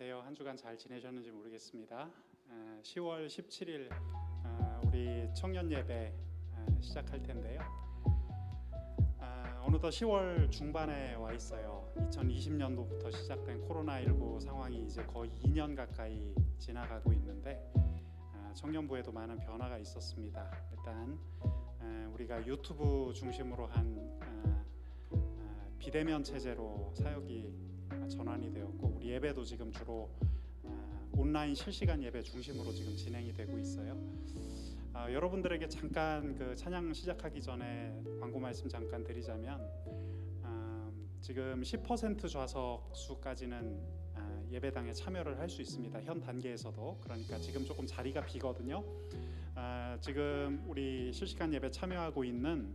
안녕하세요. 한 주간 잘 지내셨는지 모르겠습니다. 10월 17일 우리 청년 예배 시작할 텐데요. 어느덧 10월 중반에 와 있어요. 2020년도부터 시작된 코로나19 상황이 이제 거의 2년 가까이 지나가고 있는데 청년부에도 많은 변화가 있었습니다. 일단 우리가 유튜브 중심으로 한 비대면 체제로 사역이 전환이 되었고, 우리 예배도 지금 주로 온라인 실시간 예배 중심으로 지금 진행이 되고 있어요. 여러분들에게 잠깐 그 찬양 시작하기 전에 광고 말씀 잠깐 드리자면, 지금 10% 좌석 수까지는 예배당에 참여를 할 수 있습니다. 현 단계에서도. 그러니까 지금 조금 자리가 비거든요. 지금 우리 실시간 예배 참여하고 있는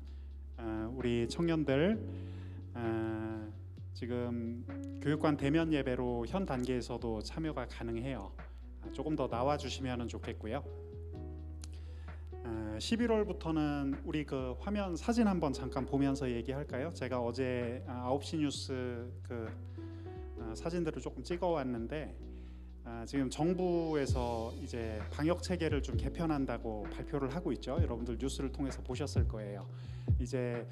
우리 청년들, 지금 교육관 대면 예배로 현 단계에서도 참여가 가능해요. 조금 더 나와 주시면 좋겠고요. 11월부터는 우리 그 화면 사진 한번 잠깐 보면서 얘기할까요? 제가 어제 9시 뉴스 그 사진들을 조금 찍어 왔는데, 지금 정부에서 이제 방역 체계를 좀 개편한다고 발표를 하고 있죠. 여러분들 뉴스를 통해서 보셨을 거예요. 이제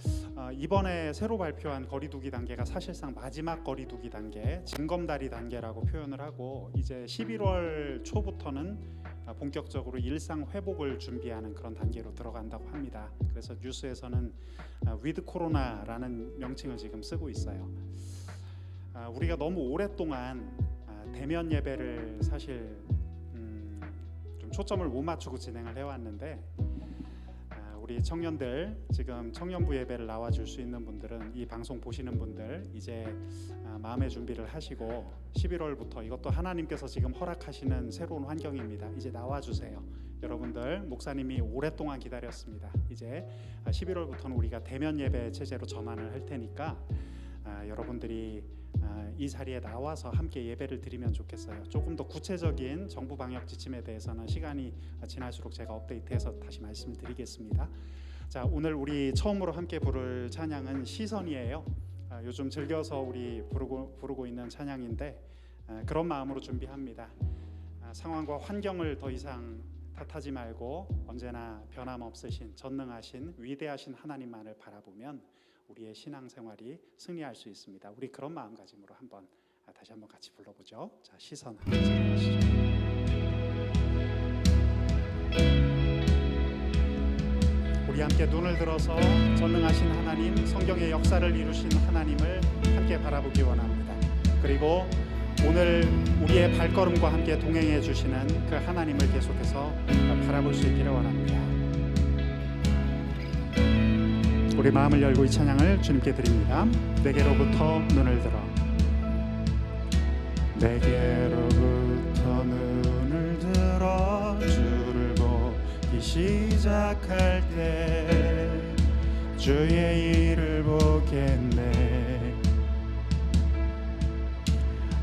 이번에 새로 발표한 거리두기 단계가 사실상 마지막 거리두기 단계, 징검다리 단계라고 표현을 하고, 이제 11월 초부터는 본격적으로 일상 회복을 준비하는 그런 단계로 들어간다고 합니다. 그래서 뉴스에서는 위드 코로나라는 명칭을 지금 쓰고 있어요. 우리가 너무 오랫동안 대면 예배를 사실 좀 초점을 못 맞추고 진행을 해왔는데, 우리 청년들, 지금 청년부 예배를 나와줄 수 있는 분들은, 이 방송 보시는 분들 이제 마음의 준비를 하시고 11월부터 이것도 하나님께서 지금 허락하시는 새로운 환경입니다. 이제 나와주세요. 여러분들, 목사님이 오랫동안 기다렸습니다. 이제 11월부터는 우리가 대면 예배 체제로 전환을 할 테니까 여러분들이 이 자리에 나와서 함께 예배를 드리면 좋겠어요. 조금 더 구체적인 정부 방역 지침에 대해서는 시간이 지날수록 제가 업데이트해서 다시 말씀을 드리겠습니다. 자, 오늘 우리 처음으로 함께 부를 찬양은 시선이에요. 요즘 즐겨서 우리 부르고 있는 찬양인데, 그런 마음으로 준비합니다. 상황과 환경을 더 이상 탓하지 말고 언제나 변함없으신 전능하신 위대하신 하나님만을 바라보면 우리의 신앙생활이 승리할 수 있습니다. 우리 그런 마음가짐으로 다시 한번 같이 불러보죠. 자, 시선 한번 생각하시죠. 우리 함께 눈을 들어서 전능하신 하나님, 성경의 역사를 이루신 하나님을 함께 바라보기 원합니다. 그리고 오늘 우리의 발걸음과 함께 동행해 주시는 그 하나님을 계속해서 바라볼 수 있기를 원합니다. 우리 마음을 열고 이 찬양을 주님께 드립니다. 내게로부터 눈을 들어, 내게로부터 눈을 들어 주를 보기 시작할 때 주의 일을 보겠네.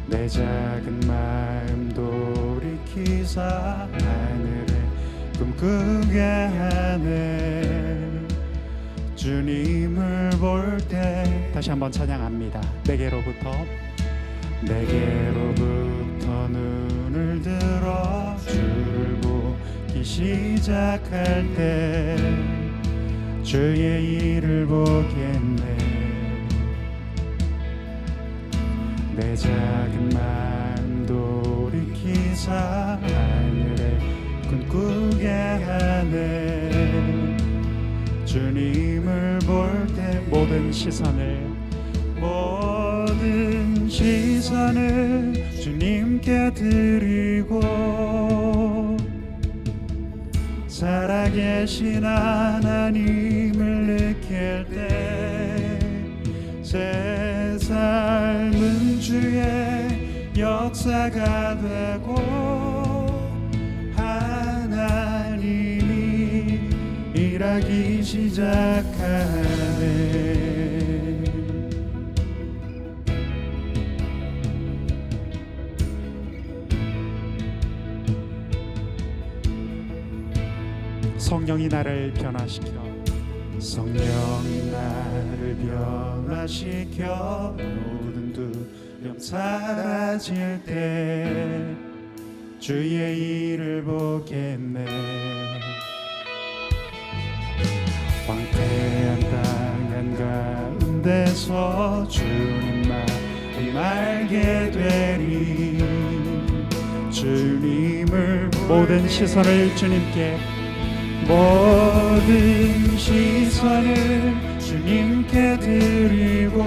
내 작은 마음 돌이키사 하늘에 꿈꾸게 하네. 주님을 볼 때, 다시 한번 찬양합니다. 내게로부터 눈을 들어 주를 보기 시작할 때 주의 일을 보겠네. 내 작은 마음 돌이키사 하늘에 꿈꾸게 하네. 주님을 볼 때 모든 시선을 주님께 드리고, 살아계신 하나님을 느낄 때 새 삶은 주의 역사가 되고 하나님이 일하기 시작하네. 성령이 나를 변화시켜, 성령이 나를 변화시켜 모든 두려움 사라질 때 주의 일을 보겠네. 황폐한 땅 한가운데서 주님만 알게 되리. 주님을 모든 시선을 주님께, 모든 시선을 주님께 드리고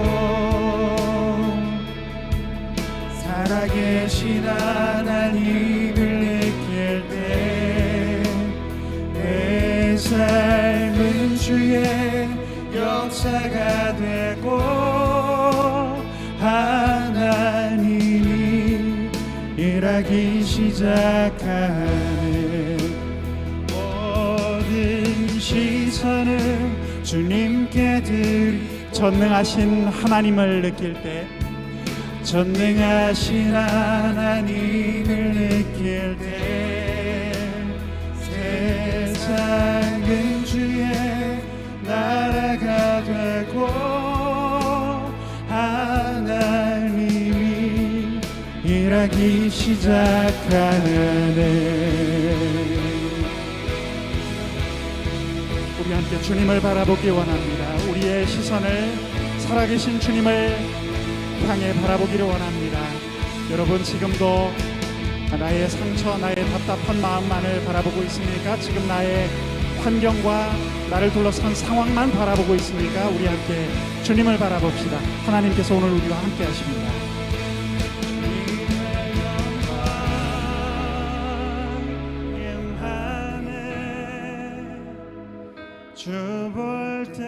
살아계신 하나님을 느낄 때 내 삶은 주의 역사가 되고 하나님이 일하기 시작하는 모든 시선을 주님께 드리. 전능하신 하나님을 느낄 때, 전능하신 하나님을 느낄 때 세상은 주의 나라가 되고 하나님이 일하기 시작하네. 우리 함께 주님을 바라보기 원합니다. 우리의 시선을 살아계신 주님을 향해 바라보기를 원합니다. 여러분, 지금도 나의 상처, 나의 답답한 마음만을 바라보고 있습니까? 지금 나의 환경과 나를 둘러싼 상황만 바라보고 있습니까? 우리 함께 주님을 바라봅시다. 하나님께서 오늘 우리와 함께 하십니다. 주 볼 때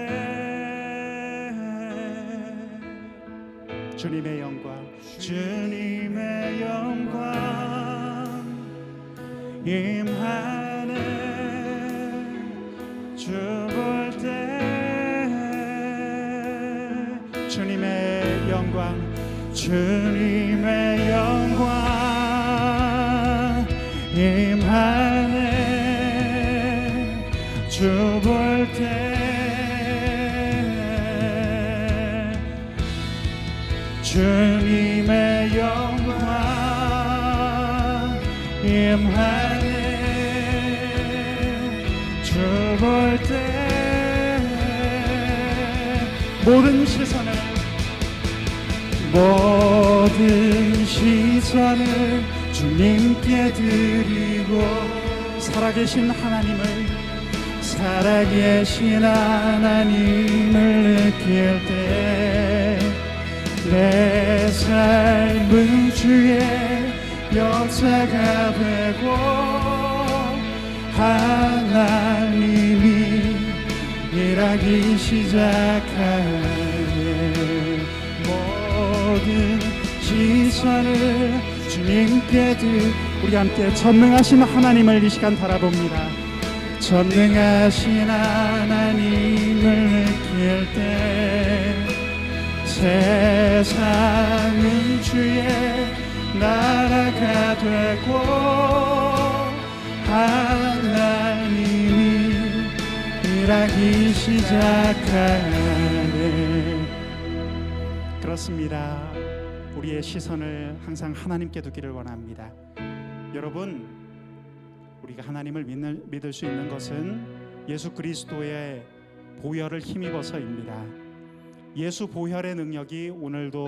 주님의 영광, 주님의 영광 임하네. 주 볼 때 주님의 영광, 주님의 영광 임하네. 주 볼 때 주님의 영광 임하네. 주 볼 때 모든 시선을 주님께 드리고 살아계신 하나님을 느낄 때 내 삶은 주의 역사가 되고 하나님이 일하기 시작하네. 모든 시선을 주님께 우리 함께 전능하신 하나님을 이 시간 바라봅니다. 전능하신 하나님을 느낄 때 세상은 주의 나라가 되고 하나님이 일하기 시작하네. 그렇습니다. 우리의 시선을 항상 하나님께 두기를 원합니다. 여러분, 우리가 하나님을 믿을 수 있는 것은 예수 그리스도의 보혈을 힘입어서입니다. 예수 보혈의 능력이 오늘도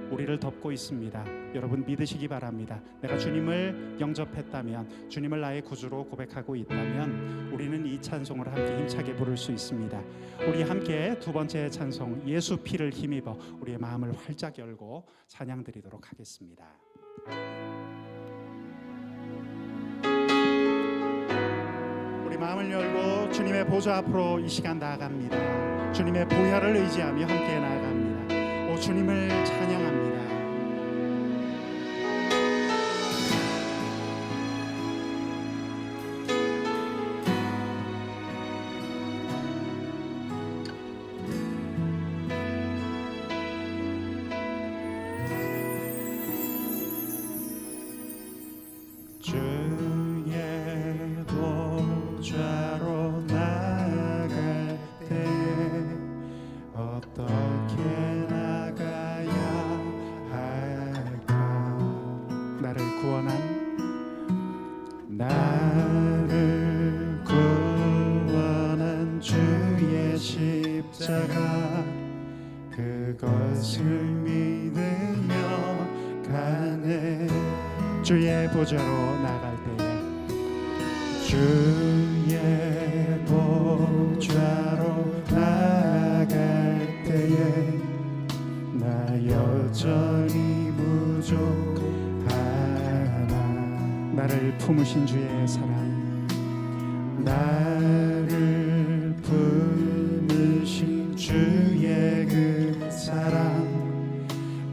우리를 덮고 있습니다. 여러분, 믿으시기 바랍니다. 내가 주님을 영접했다면, 주님을 나의 구주로 고백하고 있다면 우리는 이 찬송을 함께 힘차게 부를 수 있습니다. 우리 함께 두 번째 찬송, 예수 피를 힘입어, 우리의 마음을 활짝 열고 찬양 드리도록 하겠습니다. 우리 마음을 열고 주님의 보좌 앞으로 이 시간 나아갑니다. 주님의 보혈을 의지하며 함께 나아갑니다. 오, 주님을 찬양합니다. 나를 구원한 주의 십자가 그것을 믿으며 가네. 주의 보좌로 나갈 때에 주의 보좌로 나갈 때에 나 여전히 부족하나. 나를 품으신 주의 사랑, 나를 품으신 주의 그 사랑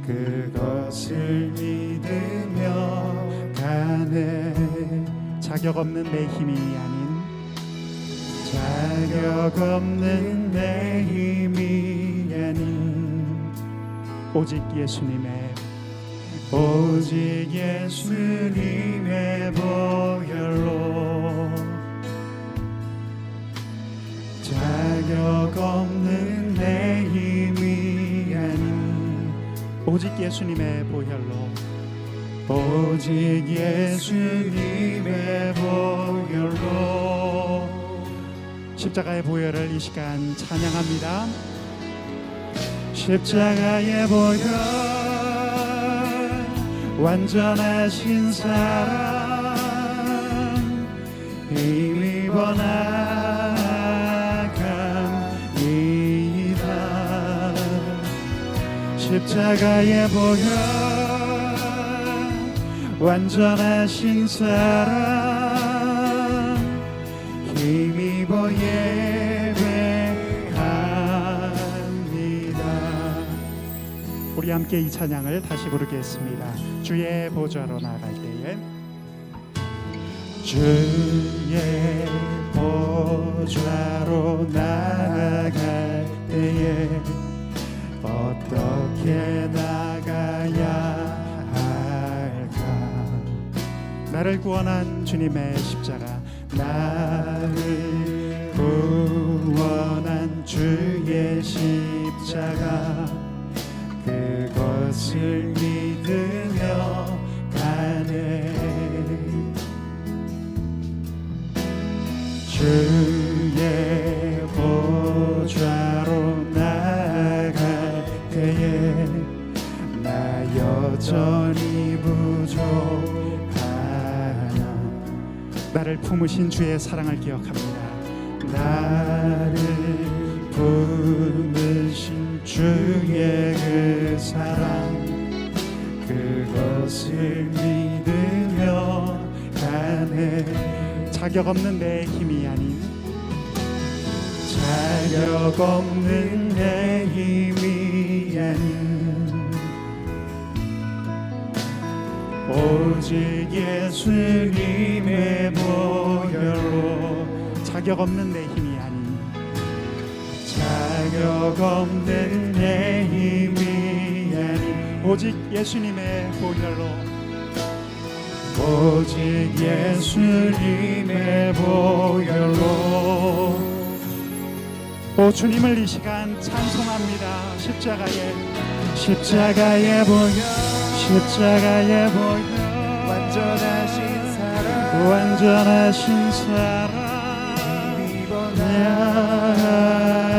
그것을 믿으며 가네. 자격 없는 내 힘이 아닌, 자격 없는 내 힘이 아닌 오직 예수님의 보혈로, 자격 없는 내 힘이 아닌 오직 예수님의 보혈로, 오직 예수님의 보혈로. 십자가의 보혈을 이 시간 찬양합니다. 십자가의 보혈, 완전하신 사랑, 힘입어 나갑니다. 십자가의 보혈, 완전하신 사랑, 힘입어 예배합니다. 우리 함께 이 찬양을 다시 부르겠습니다. 주의 보좌로 나갈 때에, 주의 보좌로 나갈 때에 어떻게 나가야 할까. 나를 구원한 주님의 십자가, 나를 구원한 주의 십자가 그것을 믿으며 가네. 주의 보좌로 나갈 때에 나 여전히 부족하나. 나를 품으신 주의 사랑을 기억합니다. 나를 품으신 주의 그 사랑 그것을 믿으며 가네. 자격 없는 내 힘이 아닌, 자격 없는 내 힘이 아닌 오직 예수님의 보혈로. 자격 없는 내 힘이 아닌, 자격 없는 내 힘이 아닌 오직 예수님의 보혈로, 오직 예수님의 보혈로. 오 주님을 이 시간 찬송합니다. 십자가의 보혈, 십자가의 보혈, 완전하신 사랑, 완전하신 사랑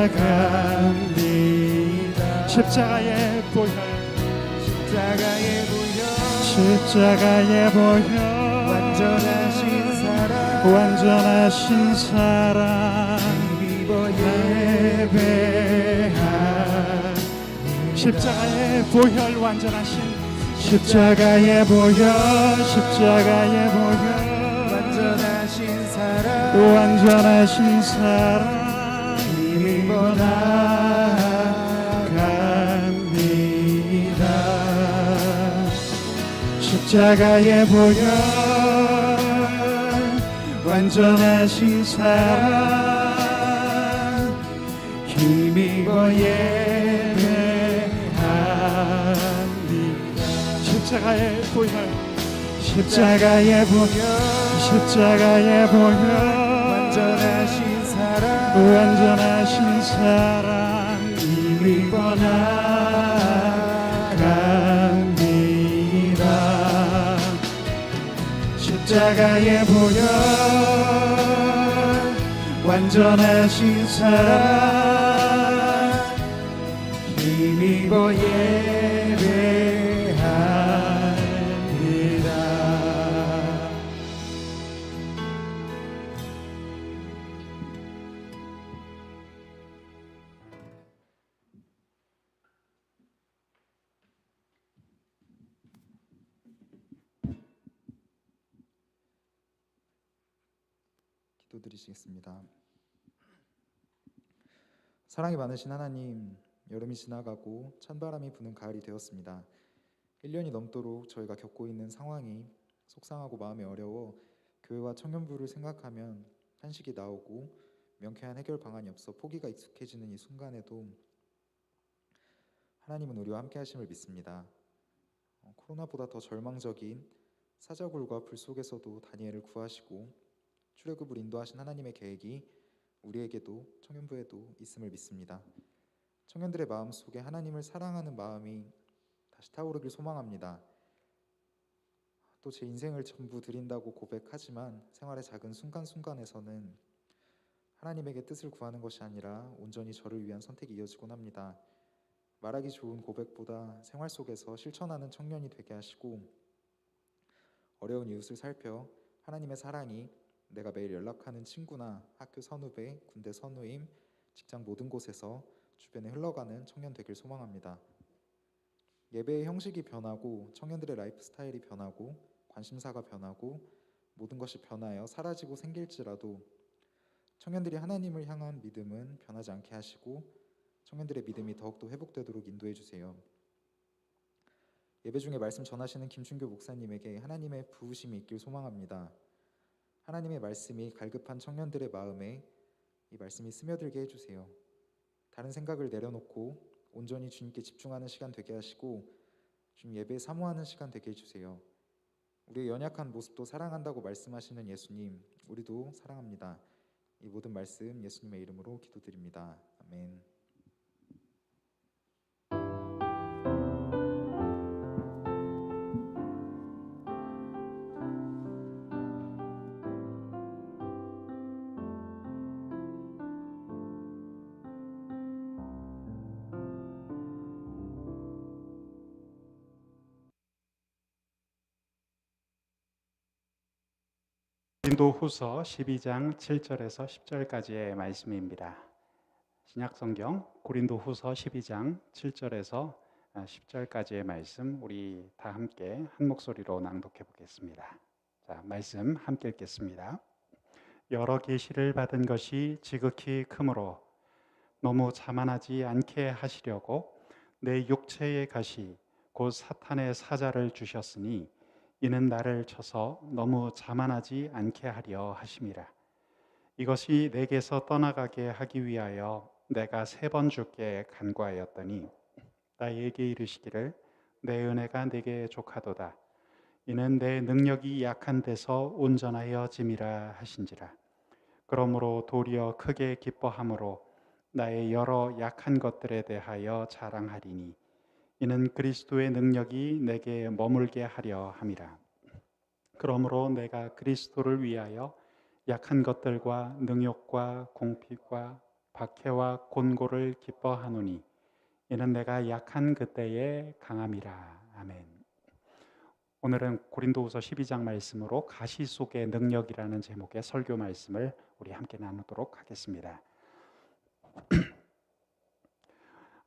나아갑니다. 십자가의 보혈, 십자가의 보혈, 십자가의 보혈, 완전하신 사랑, 완전하신 사랑 입어 예배하. 십자가의 보혈, 완전하신 십자가의 보혈, 십자가의 보혈, 완전하신 사랑, 완전하신 사랑 힘입어 나갑니다. 십자가의 보혈, 완전하신 사랑 힘입어 예배합니다. 십자가의 보혈, 십자가의 보혈, 십자가의 보혈, 완전하신 사랑, 완전하신 사랑 힘입어 나갑니다. 십자가의 보혈 완전하신 사랑 힘입어 예배합니다. 기도드리시겠습니다. 사랑이 많으신 하나님, 여름이 지나가고 찬바람이 부는 가을이 되었습니다. 1년이 넘도록 저희가 겪고 있는 상황이 속상하고 마음이 어려워 교회와 청년부를 생각하면 한식이 나오고 명쾌한 해결 방안이 없어 포기가 익숙해지는 이 순간에도 하나님은 우리와 함께 하심을 믿습니다. 코로나보다 더 절망적인 사자굴과 불 속에서도 다니엘을 구하시고 출애굽을 인도하신 하나님의 계획이 우리에게도 청년부에도 있음을 믿습니다. 청년들의 마음 속에 하나님을 사랑하는 마음이 다시 타오르길 소망합니다. 또 제 인생을 전부 드린다고 고백하지만 생활의 작은 순간순간에서는 하나님에게 뜻을 구하는 것이 아니라 온전히 저를 위한 선택이 이어지곤 합니다. 말하기 좋은 고백보다 생활 속에서 실천하는 청년이 되게 하시고 어려운 이웃을 살펴 하나님의 사랑이 내가 매일 연락하는 친구나 학교 선후배, 군대 선후임, 직장 모든 곳에서 주변에 흘러가는 청년 되길 소망합니다. 예배의 형식이 변하고 청년들의 라이프 스타일이 변하고 관심사가 변하고 모든 것이 변하여 사라지고 생길지라도 청년들이 하나님을 향한 믿음은 변하지 않게 하시고 청년들의 믿음이 더욱더 회복되도록 인도해 주세요. 예배 중에 말씀 전하시는 김춘교 목사님에게 하나님의 부으심이 있길 소망합니다. 하나님의 말씀이 갈급한 청년들의 마음에 이 말씀이 스며들게 해주세요. 다른 생각을 내려놓고 온전히 주님께 집중하는 시간 되게 하시고 주님 예배에 사모하는 시간 되게 해주세요. 우리의 연약한 모습도 사랑한다고 말씀하시는 예수님, 우리도 사랑합니다. 이 모든 말씀 예수님의 이름으로 기도드립니다. 아멘. 고린도후서 12장 7절에서 10절까지의 말씀입니다. 신약성경 고린도후서 12장 7절에서 10절까지의 말씀 우리 다 함께 한 목소리로 낭독해 보겠습니다. 자, 말씀 함께 읽겠습니다. 여러 계시를 받은 것이 지극히 크므로 너무 자만하지 않게 하시려고 내 육체의 가시 곧 사탄의 사자를 주셨으니 이는 나를 쳐서 너무 자만하지 않게 하려 하심이라. 이것이 내게서 떠나가게 하기 위하여 내가 3번 주께 간구하였더니 나에게 이르시기를 내 은혜가 내게 족하도다. 이는 내 능력이 약한 데서 온전하여 짐이라 하신지라. 그러므로 도리어 크게 기뻐함으로 나의 여러 약한 것들에 대하여 자랑하리니 이는 그리스도의 능력이 내게 머물게 하려 함이라. 그러므로 내가 그리스도를 위하여 약한 것들과 능욕과 공핍과 박해와 곤고를 기뻐하노니 이는 내가 약한 그때에 강함이라. 아멘. 오늘은 고린도후서 12장 말씀으로 가시 속의 능력이라는 제목의 설교 말씀을 우리 함께 나누도록 하겠습니다.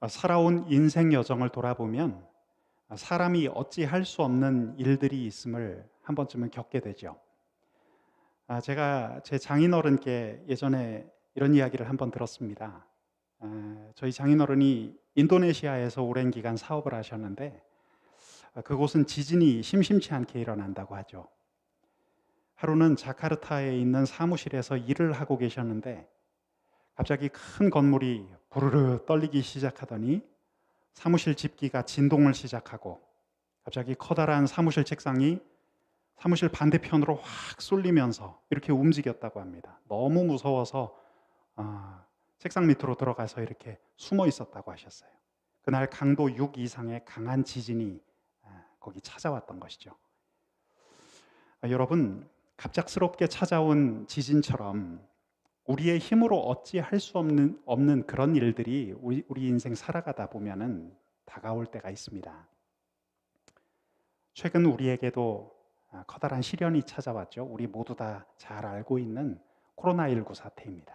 살아온 인생 여정을 돌아보면 사람이 어찌할 수 없는 일들이 있음을 한 번쯤은 겪게 되죠. 제가 제 장인어른께 예전에 이런 이야기를 한번 들었습니다. 저희 장인어른이 인도네시아에서 오랜 기간 사업을 하셨는데 그곳은 지진이 심심치 않게 일어난다고 하죠. 하루는 자카르타에 있는 사무실에서 일을 하고 계셨는데 갑자기 큰 건물이 부르르 떨리기 시작하더니 사무실 집기가 진동을 시작하고 갑자기 커다란 사무실 책상이 사무실 반대편으로 확 쏠리면서 이렇게 움직였다고 합니다. 너무 무서워서 책상 밑으로 들어가서 이렇게 숨어 있었다고 하셨어요. 그날 강도 6 이상의 강한 지진이 거기 찾아왔던 것이죠. 여러분, 갑작스럽게 찾아온 지진처럼 우리의 힘으로 어찌할 수 없는 그런 일들이 우리 인생 살아가다 보면은 다가올 때가 있습니다. 최근 우리에게도 커다란 시련이 찾아왔죠. 우리 모두 다 잘 알고 있는 코로나19 사태입니다.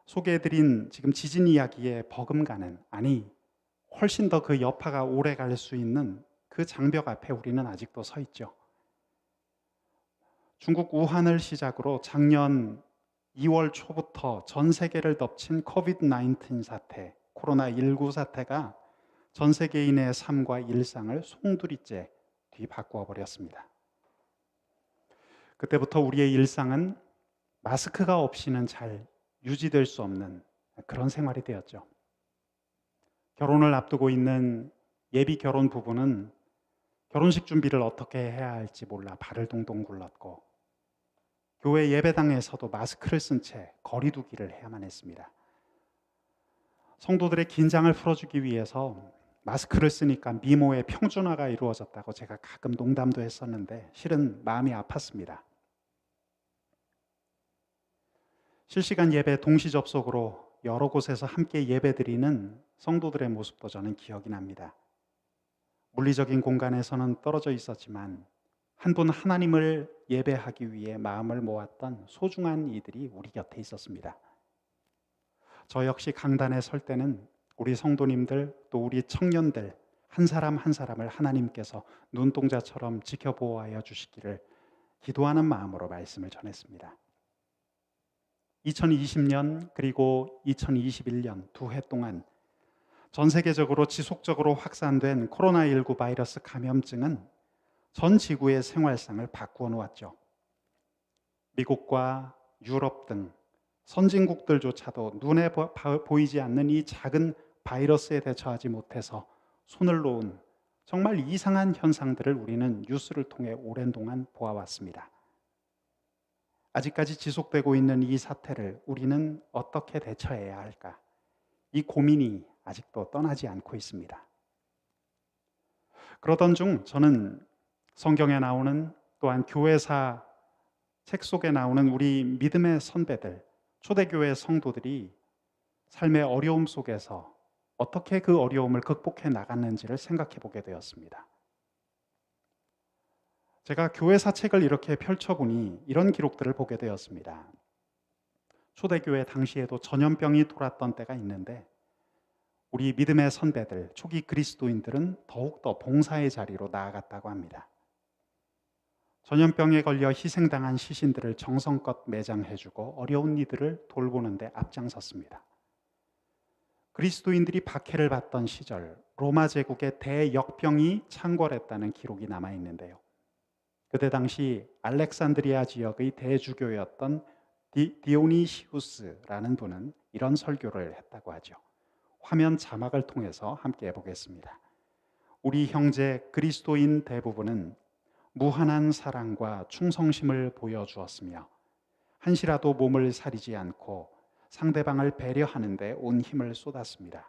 소개해드린 지금 지진 이야기에 버금가는, 아니 훨씬 더 그 여파가 오래 갈 수 있는 그 장벽 앞에 우리는 아직도 서 있죠. 중국 우한을 시작으로 작년 2월 초부터 전 세계를 덮친 코비드-19 사태, 코로나19 사태가 전 세계인의 삶과 일상을 송두리째 뒤바꾸어 버렸습니다. 그때부터 우리의 일상은 마스크가 없이는 잘 유지될 수 없는 그런 생활이 되었죠. 결혼을 앞두고 있는 예비 결혼 부부는 결혼식 준비를 어떻게 해야 할지 몰라 발을 동동 굴렀고, 교회 예배당에서도 마스크를 쓴 채 거리 두기를 해야만 했습니다. 성도들의 긴장을 풀어주기 위해서 마스크를 쓰니까 미모의 평준화가 이루어졌다고 제가 가끔 농담도 했었는데 실은 마음이 아팠습니다. 실시간 예배 동시 접속으로 여러 곳에서 함께 예배드리는 성도들의 모습도 저는 기억이 납니다. 물리적인 공간에서는 떨어져 있었지만 한 분 하나님을 예배하기 위해 마음을 모았던 소중한 이들이 우리 곁에 있었습니다. 저 역시 강단에 설 때는 우리 성도님들 또 우리 청년들 한 사람 한 사람을 하나님께서 눈동자처럼 지켜보호하여 주시기를 기도하는 마음으로 말씀을 전했습니다. 2020년 그리고 2021년 두 해 동안 전 세계적으로 지속적으로 확산된 코로나19 바이러스 감염증은 전 지구의 생활상을 바꾸어 놓았죠. 미국과 유럽 등 선진국들조차도 눈에 보이지 않는 이 작은 바이러스에 대처하지 못해서 손을 놓은 정말 이상한 현상들을 우리는 뉴스를 통해 오랜 동안 보아왔습니다. 아직까지 지속되고 있는 이 사태를 우리는 어떻게 대처해야 할까? 이 고민이 아직도 떠나지 않고 있습니다. 그러던 중 저는 성경에 나오는, 또한 교회사 책 속에 나오는 우리 믿음의 선배들, 초대교회 성도들이 삶의 어려움 속에서 어떻게 그 어려움을 극복해 나갔는지를 생각해 보게 되었습니다. 제가 교회사 책을 이렇게 펼쳐보니 이런 기록들을 보게 되었습니다. 초대교회 당시에도 전염병이 돌았던 때가 있는데 우리 믿음의 선배들, 초기 그리스도인들은 더욱더 봉사의 자리로 나아갔다고 합니다. 전염병에 걸려 희생당한 시신들을 정성껏 매장해주고 어려운 이들을 돌보는 데 앞장섰습니다. 그리스도인들이 박해를 받던 시절 로마 제국의 대역병이 창궐했다는 기록이 남아있는데요. 그때 당시 알렉산드리아 지역의 대주교였던 디오니시우스라는 분은 이런 설교를 했다고 하죠. 화면 자막을 통해서 함께 해보겠습니다. 우리 형제 그리스도인 대부분은 무한한 사랑과 충성심을 보여주었으며 한시라도 몸을 사리지 않고 상대방을 배려하는 데 온 힘을 쏟았습니다.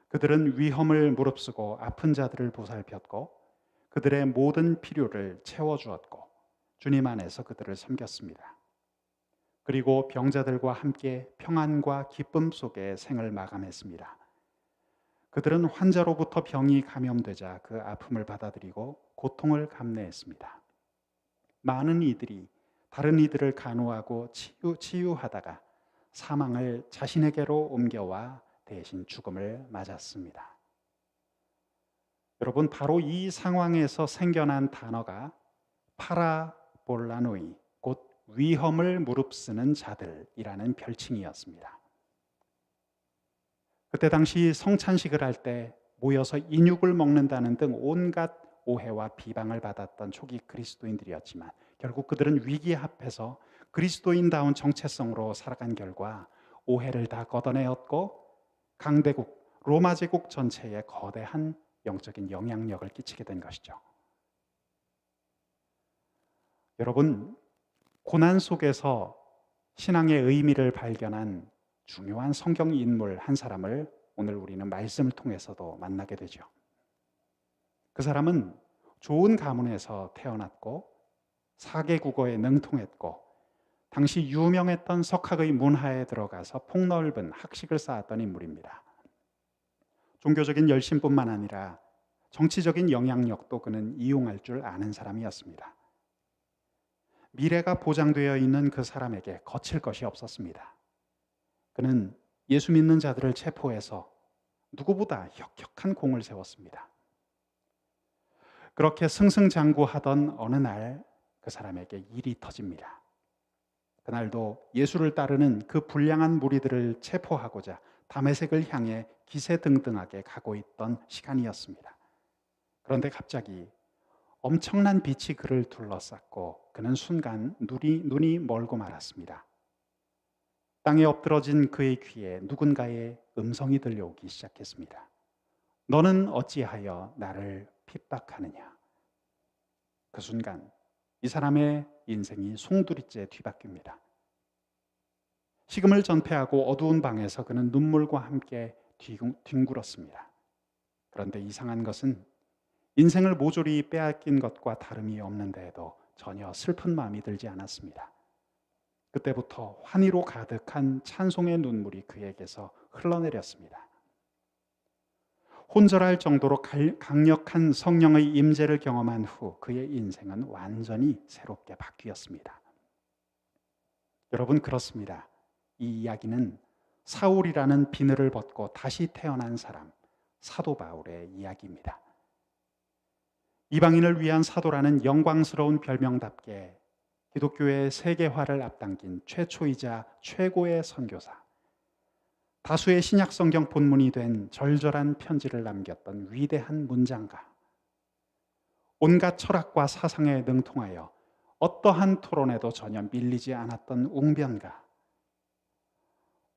그들은 위험을 무릅쓰고 아픈 자들을 보살폈고 그들의 모든 필요를 채워주었고 주님 안에서 그들을 섬겼습니다. 그리고 병자들과 함께 평안과 기쁨 속에 생을 마감했습니다. 그들은 환자로부터 병이 감염되자 그 아픔을 받아들이고 고통을 감내했습니다. 많은 이들이 다른 이들을 간호하고 치유하다가 사망을 자신에게로 옮겨와 대신 죽음을 맞았습니다. 여러분, 바로 이 상황에서 생겨난 단어가 파라볼라노이, 곧 위험을 무릅쓰는 자들이라는 별칭이었습니다. 그때 당시 성찬식을 할 때 모여서 인육을 먹는다는 등 온갖 오해와 비방을 받았던 초기 그리스도인들이었지만 결국 그들은 위기 앞에서 그리스도인다운 정체성으로 살아간 결과 오해를 다 걷어내었고 강대국 로마 제국 전체에 거대한 영적인 영향력을 끼치게 된 것이죠. 여러분, 고난 속에서 신앙의 의미를 발견한 중요한 성경 인물 한 사람을 오늘 우리는 말씀을 통해서도 만나게 되죠. 그 사람은 좋은 가문에서 태어났고 4개 국어에 능통했고 당시 유명했던 석학의 문화에 들어가서 폭넓은 학식을 쌓았던 인물입니다. 종교적인 열심뿐만 아니라 정치적인 영향력도 그는 이용할 줄 아는 사람이었습니다. 미래가 보장되어 있는 그 사람에게 거칠 것이 없었습니다. 그는 예수 믿는 자들을 체포해서 누구보다 혁혁한 공을 세웠습니다. 그렇게 승승장구하던 어느 날 그 사람에게 일이 터집니다. 그날도 예수를 따르는 그 불량한 무리들을 체포하고자 다메섹을 향해 기세등등하게 가고 있던 시간이었습니다. 그런데 갑자기 엄청난 빛이 그를 둘러쌌고 그는 순간 눈이 멀고 말았습니다. 땅에 엎드러진 그의 귀에 누군가의 음성이 들려오기 시작했습니다. 너는 어찌하여 나를 핍박하느냐? 그 순간 이 사람의 인생이 송두리째 뒤바뀝니다. 식음을 전폐하고 어두운 방에서 그는 눈물과 함께 뒹굴었습니다. 그런데 이상한 것은 인생을 모조리 빼앗긴 것과 다름이 없는데도 전혀 슬픈 마음이 들지 않았습니다. 그때부터 환희로 가득한 찬송의 눈물이 그에게서 흘러내렸습니다. 혼절할 정도로 강력한 성령의 임재를 경험한 후 그의 인생은 완전히 새롭게 바뀌었습니다. 여러분, 그렇습니다. 이 이야기는 사울이라는 비늘을 벗고 다시 태어난 사람, 사도 바울의 이야기입니다. 이방인을 위한 사도라는 영광스러운 별명답게 기독교의 세계화를 앞당긴 최초이자 최고의 선교사, 다수의 신약 성경 본문이 된 절절한 편지를 남겼던 위대한 문장가, 온갖 철학과 사상에 능통하여 어떠한 토론에도 전혀 밀리지 않았던 웅변가,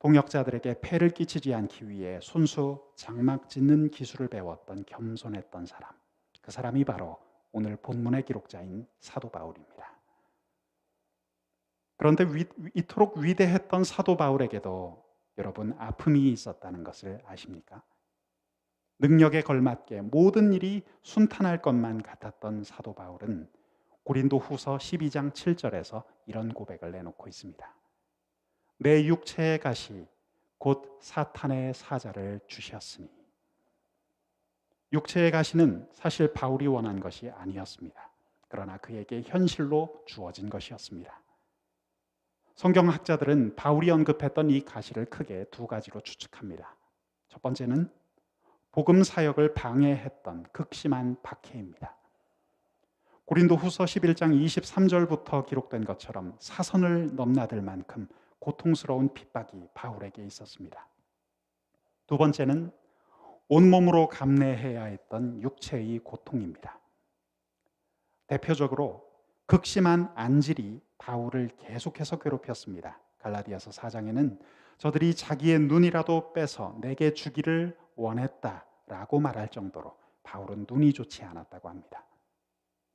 동역자들에게 폐를 끼치지 않기 위해 손수 장막 짓는 기술을 배웠던 겸손했던 사람, 그 사람이 바로 오늘 본문의 기록자인 사도 바울입니다. 그런데 이토록 위대했던 사도 바울에게도 여러분, 아픔이 있었다는 것을 아십니까? 능력에 걸맞게 모든 일이 순탄할 것만 같았던 사도 바울은 고린도 후서 12장 7절에서 이런 고백을 내놓고 있습니다. 내 육체의 가시 곧 사탄의 사자를 주셨으니. 육체의 가시는 사실 바울이 원한 것이 아니었습니다. 그러나 그에게 현실로 주어진 것이었습니다. 성경학자들은 바울이 언급했던 이 가시를 크게 두 가지로 추측합니다. 첫 번째는 복음 사역을 방해했던 극심한 박해입니다. 고린도 후서 11장 23절부터 기록된 것처럼 사선을 넘나들 만큼 고통스러운 핍박이 바울에게 있었습니다. 두 번째는 온몸으로 감내해야 했던 육체의 고통입니다. 대표적으로 극심한 안질이 바울을 계속해서 괴롭혔습니다. 갈라디아서 4장에는 저들이 자기의 눈이라도 빼서 내게 주기를 원했다라고 말할 정도로 바울은 눈이 좋지 않았다고 합니다.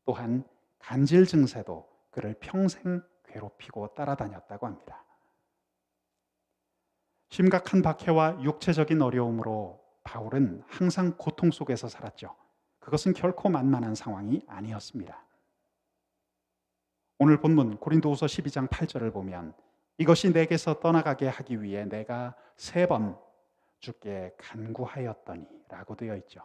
또한 간질 증세도 그를 평생 괴롭히고 따라다녔다고 합니다. 심각한 박해와 육체적인 어려움으로 바울은 항상 고통 속에서 살았죠. 그것은 결코 만만한 상황이 아니었습니다. 오늘 본문 고린도후서 12장 8절을 보면 이것이 내게서 떠나가게 하기 위해 내가 3번 주께 간구하였더니 라고 되어 있죠.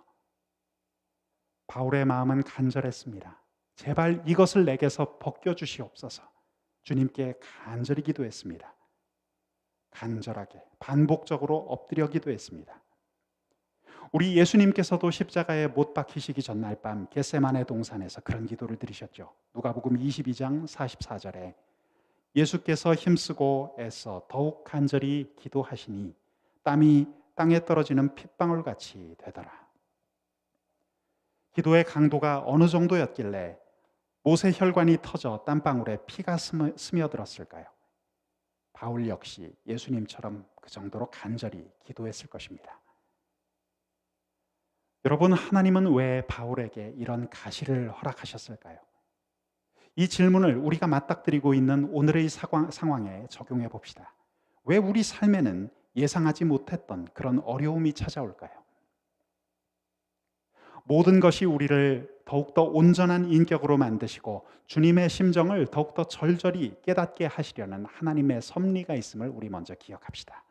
바울의 마음은 간절했습니다. 제발 이것을 내게서 벗겨주시옵소서. 주님께 간절히 기도했습니다. 간절하게 반복적으로 엎드려 기도했습니다. 우리 예수님께서도 십자가에 못 박히시기 전날 밤 겟세마네 동산에서 그런 기도를 드리셨죠. 누가복음 22장 44절에 예수께서 힘쓰고 애써 더욱 간절히 기도하시니 땀이 땅에 떨어지는 핏방울같이 되더라. 기도의 강도가 어느 정도였길래 못의 혈관이 터져 땀방울에 피가 스며들었을까요? 바울 역시 예수님처럼 그 정도로 간절히 기도했을 것입니다. 여러분, 하나님은 왜 바울에게 이런 가시를 허락하셨을까요? 이 질문을 우리가 맞닥뜨리고 있는 오늘의 상황에 적용해 봅시다. 왜 우리 삶에는 예상하지 못했던 그런 어려움이 찾아올까요? 모든 것이 우리를 더욱더 온전한 인격으로 만드시고 주님의 심정을 더욱더 절절히 깨닫게 하시려는 하나님의 섭리가 있음을 우리 먼저 기억합시다.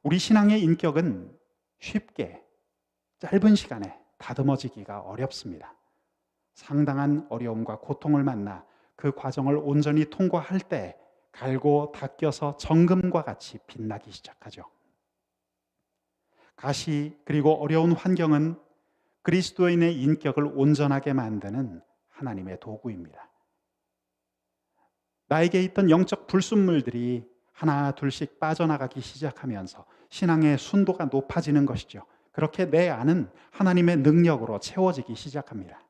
우리 신앙의 인격은 쉽게 짧은 시간에 다듬어지기가 어렵습니다. 상당한 어려움과 고통을 만나 그 과정을 온전히 통과할 때 갈고 닦여서 정금과 같이 빛나기 시작하죠. 가시 그리고 어려운 환경은 그리스도인의 인격을 온전하게 만드는 하나님의 도구입니다. 나에게 있던 영적 불순물들이 하나 둘씩 빠져나가기 시작하면서 신앙의 순도가 높아지는 것이죠. 그렇게 내 안은 하나님의 능력으로 채워지기 시작합니다.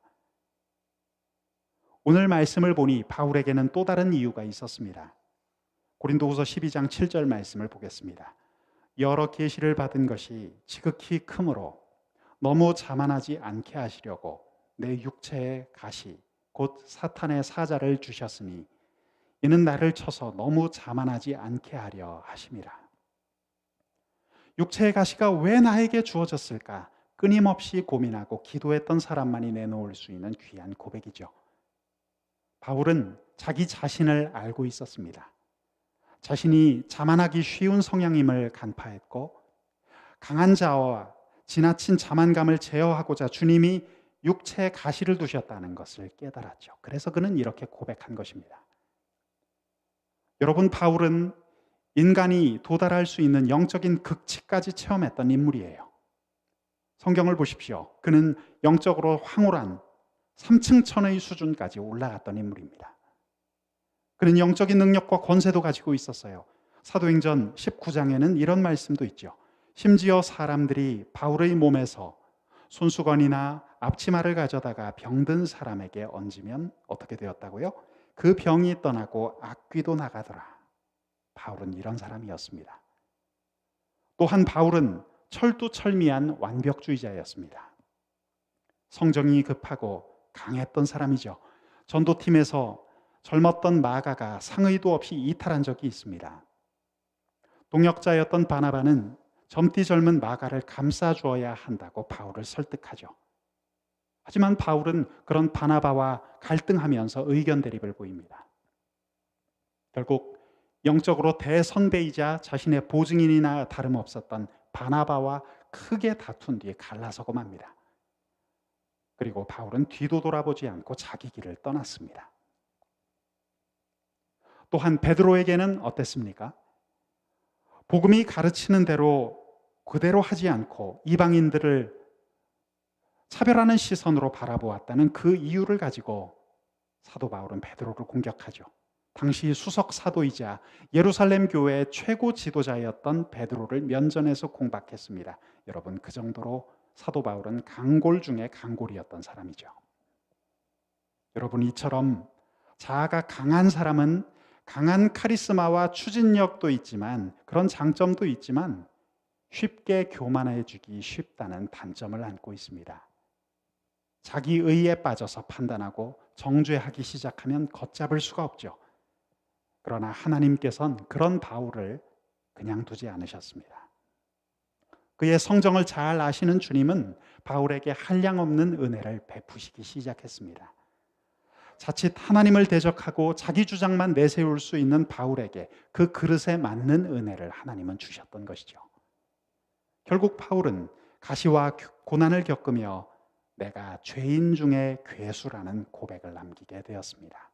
오늘 말씀을 보니 바울에게는 또 다른 이유가 있었습니다. 고린도후서 12장 7절 말씀을 보겠습니다. 여러 계시를 받은 것이 지극히 크므로 너무 자만하지 않게 하시려고 내 육체의 가시 곧 사탄의 사자를 주셨으니 이는 나를 쳐서 너무 자만하지 않게 하려 하심이라. 육체의 가시가 왜 나에게 주어졌을까? 끊임없이 고민하고 기도했던 사람만이 내놓을 수 있는 귀한 고백이죠. 바울은 자기 자신을 알고 있었습니다. 자신이 자만하기 쉬운 성향임을 간파했고 강한 자아와 지나친 자만감을 제어하고자 주님이 육체에 가시를 두셨다는 것을 깨달았죠. 그래서 그는 이렇게 고백한 것입니다. 여러분, 바울은 인간이 도달할 수 있는 영적인 극치까지 체험했던 인물이에요. 성경을 보십시오. 그는 영적으로 황홀한 3층 천의 수준까지 올라갔던 인물입니다. 그는 영적인 능력과 권세도 가지고 있었어요. 사도행전 19장에는 이런 말씀도 있죠. 심지어 사람들이 바울의 몸에서 손수건이나 앞치마를 가져다가 병든 사람에게 얹으면 어떻게 되었다고요? 그 병이 떠나고 악귀도 나가더라. 바울은 이런 사람이었습니다. 또한 바울은 철두철미한 완벽주의자였습니다. 성정이 급하고 강했던 사람이죠. 전도팀에서 젊었던 마가가 상의도 없이 이탈한 적이 있습니다. 동역자였던 바나바는 젊디 젊은 마가를 감싸주어야 한다고 바울을 설득하죠. 하지만 바울은 그런 바나바와 갈등하면서 의견 대립을 보입니다. 결국 영적으로 대선배이자 자신의 보증인이나 다름없었던 바나바와 크게 다툰 뒤에 갈라서고 맙니다. 그리고 바울은 뒤도 돌아보지 않고 자기 길을 떠났습니다. 또한 베드로에게는 어땠습니까? 복음이 가르치는 대로 그대로 하지 않고 이방인들을 차별하는 시선으로 바라보았다는 그 이유를 가지고 사도 바울은 베드로를 공격하죠. 당시 수석 사도이자 예루살렘 교회의 최고 지도자였던 베드로를 면전에서 공박했습니다. 여러분, 그 정도로 사도 바울은 강골 중에 강골이었던 사람이죠. 여러분, 이처럼 자아가 강한 사람은 강한 카리스마와 추진력도 있지만 그런 장점도 있지만 쉽게 교만해지기 쉽다는 단점을 안고 있습니다. 자기 의에 빠져서 판단하고 정죄하기 시작하면 걷잡을 수가 없죠. 그러나 하나님께서는 그런 바울을 그냥 두지 않으셨습니다. 그의 성정을 잘 아시는 주님은 바울에게 한량없는 은혜를 베푸시기 시작했습니다. 자칫 하나님을 대적하고 자기 주장만 내세울 수 있는 바울에게 그 그릇에 맞는 은혜를 하나님은 주셨던 것이죠. 결국 바울은 가시와 고난을 겪으며 내가 죄인 중에 괴수라는 고백을 남기게 되었습니다.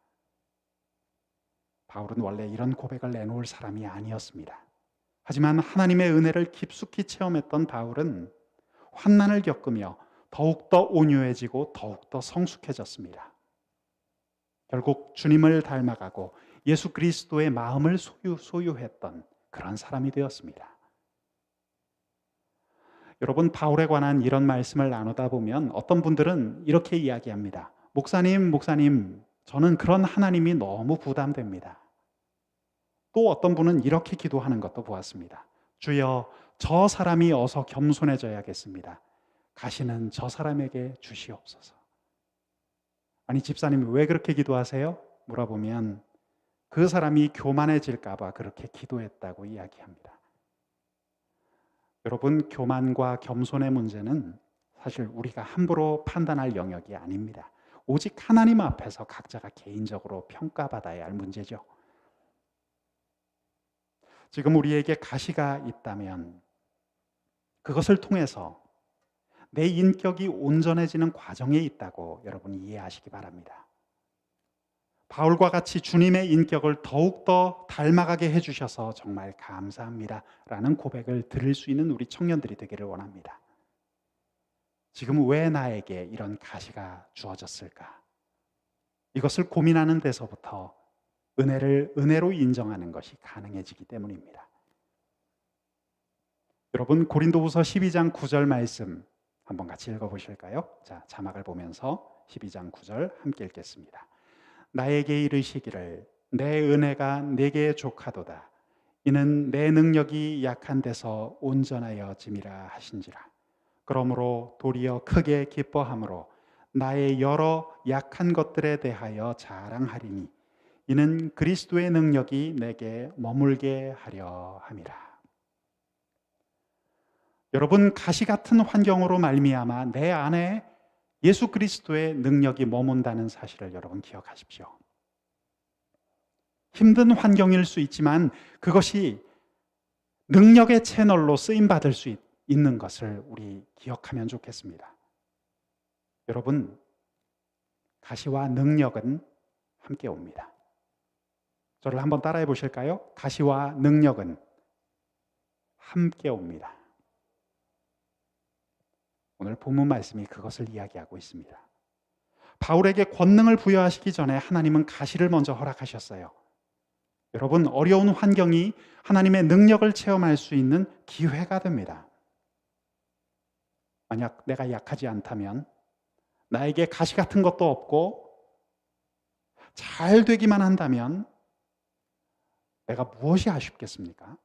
바울은 원래 이런 고백을 내놓을 사람이 아니었습니다. 하지만 하나님의 은혜를 깊숙이 체험했던 바울은 환난을 겪으며 더욱더 온유해지고 더욱더 성숙해졌습니다. 결국 주님을 닮아가고 예수 그리스도의 마음을 소유했던 그런 사람이 되었습니다. 여러분, 바울에 관한 이런 말씀을 나누다 보면 어떤 분들은 이렇게 이야기합니다. 목사님, 저는 그런 하나님이 너무 부담됩니다. 또 어떤 분은 이렇게 기도하는 것도 보았습니다. 주여, 저 사람이 어서 겸손해져야겠습니다. 가시는 저 사람에게 주시옵소서. 아니, 집사님 왜 그렇게 기도하세요? 물어보면 그 사람이 교만해질까 봐 그렇게 기도했다고 이야기합니다. 여러분, 교만과 겸손의 문제는 사실 우리가 함부로 판단할 영역이 아닙니다. 오직 하나님 앞에서 각자가 개인적으로 평가받아야 할 문제죠. 지금 우리에게 가시가 있다면 그것을 통해서 내 인격이 온전해지는 과정에 있다고 여러분이 이해하시기 바랍니다. 바울과 같이 주님의 인격을 더욱더 닮아가게 해주셔서 정말 감사합니다 라는 고백을 들을 수 있는 우리 청년들이 되기를 원합니다. 지금 왜 나에게 이런 가시가 주어졌을까? 이것을 고민하는 데서부터 은혜를 은혜로 인정하는 것이 가능해지기 때문입니다. 여러분, 고린도후서 12장 9절 말씀 한번 같이 읽어보실까요? 자, 자막을 보면서 12장 9절 함께 읽겠습니다. 나에게 이르시기를 내 은혜가 내게 족하도다. 이는 내 능력이 약한 데서 온전하여 짐이라 하신지라. 그러므로 도리어 크게 기뻐함으로 나의 여러 약한 것들에 대하여 자랑하리니 이는 그리스도의 능력이 내게 머물게 하려 함이라. 여러분, 가시 같은 환경으로 말미암아 내 안에 예수 그리스도의 능력이 머문다는 사실을 여러분 기억하십시오. 힘든 환경일 수 있지만 그것이 능력의 채널로 쓰임받을 수 있는 것을 우리 기억하면 좋겠습니다. 여러분, 가시와 능력은 함께 옵니다. 저를 한번 따라해 보실까요? 가시와 능력은 함께 옵니다. 오늘 본문 말씀이 그것을 이야기하고 있습니다. 바울에게 권능을 부여하시기 전에 하나님은 가시를 먼저 허락하셨어요. 여러분, 어려운 환경이 하나님의 능력을 체험할 수 있는 기회가 됩니다. 만약 내가 약하지 않다면, 나에게 가시 같은 것도 없고 잘 되기만 한다면 내가 무엇이 아쉽겠습니까?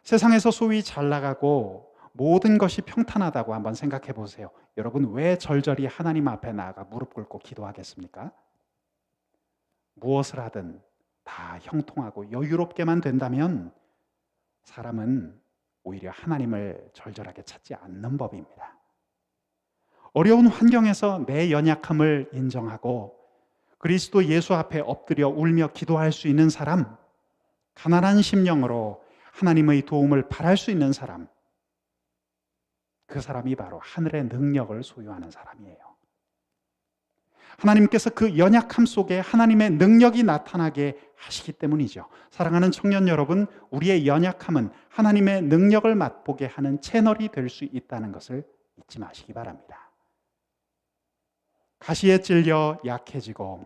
세상에서 소위 잘 나가고 모든 것이 평탄하다고 한번 생각해 보세요. 여러분, 왜 절절히 하나님 앞에 나아가 무릎 꿇고 기도하겠습니까? 무엇을 하든 다 형통하고 여유롭게만 된다면 사람은 오히려 하나님을 절절하게 찾지 않는 법입니다. 어려운 환경에서 내 연약함을 인정하고 그리스도 예수 앞에 엎드려 울며 기도할 수 있는 사람, 가난한 심령으로 하나님의 도움을 바랄 수 있는 사람, 그 사람이 바로 하늘의 능력을 소유하는 사람이에요. 하나님께서 그 연약함 속에 하나님의 능력이 나타나게 하시기 때문이죠. 사랑하는 청년 여러분, 우리의 연약함은 하나님의 능력을 맛보게 하는 채널이 될 수 있다는 것을 잊지 마시기 바랍니다. 가시에 찔려 약해지고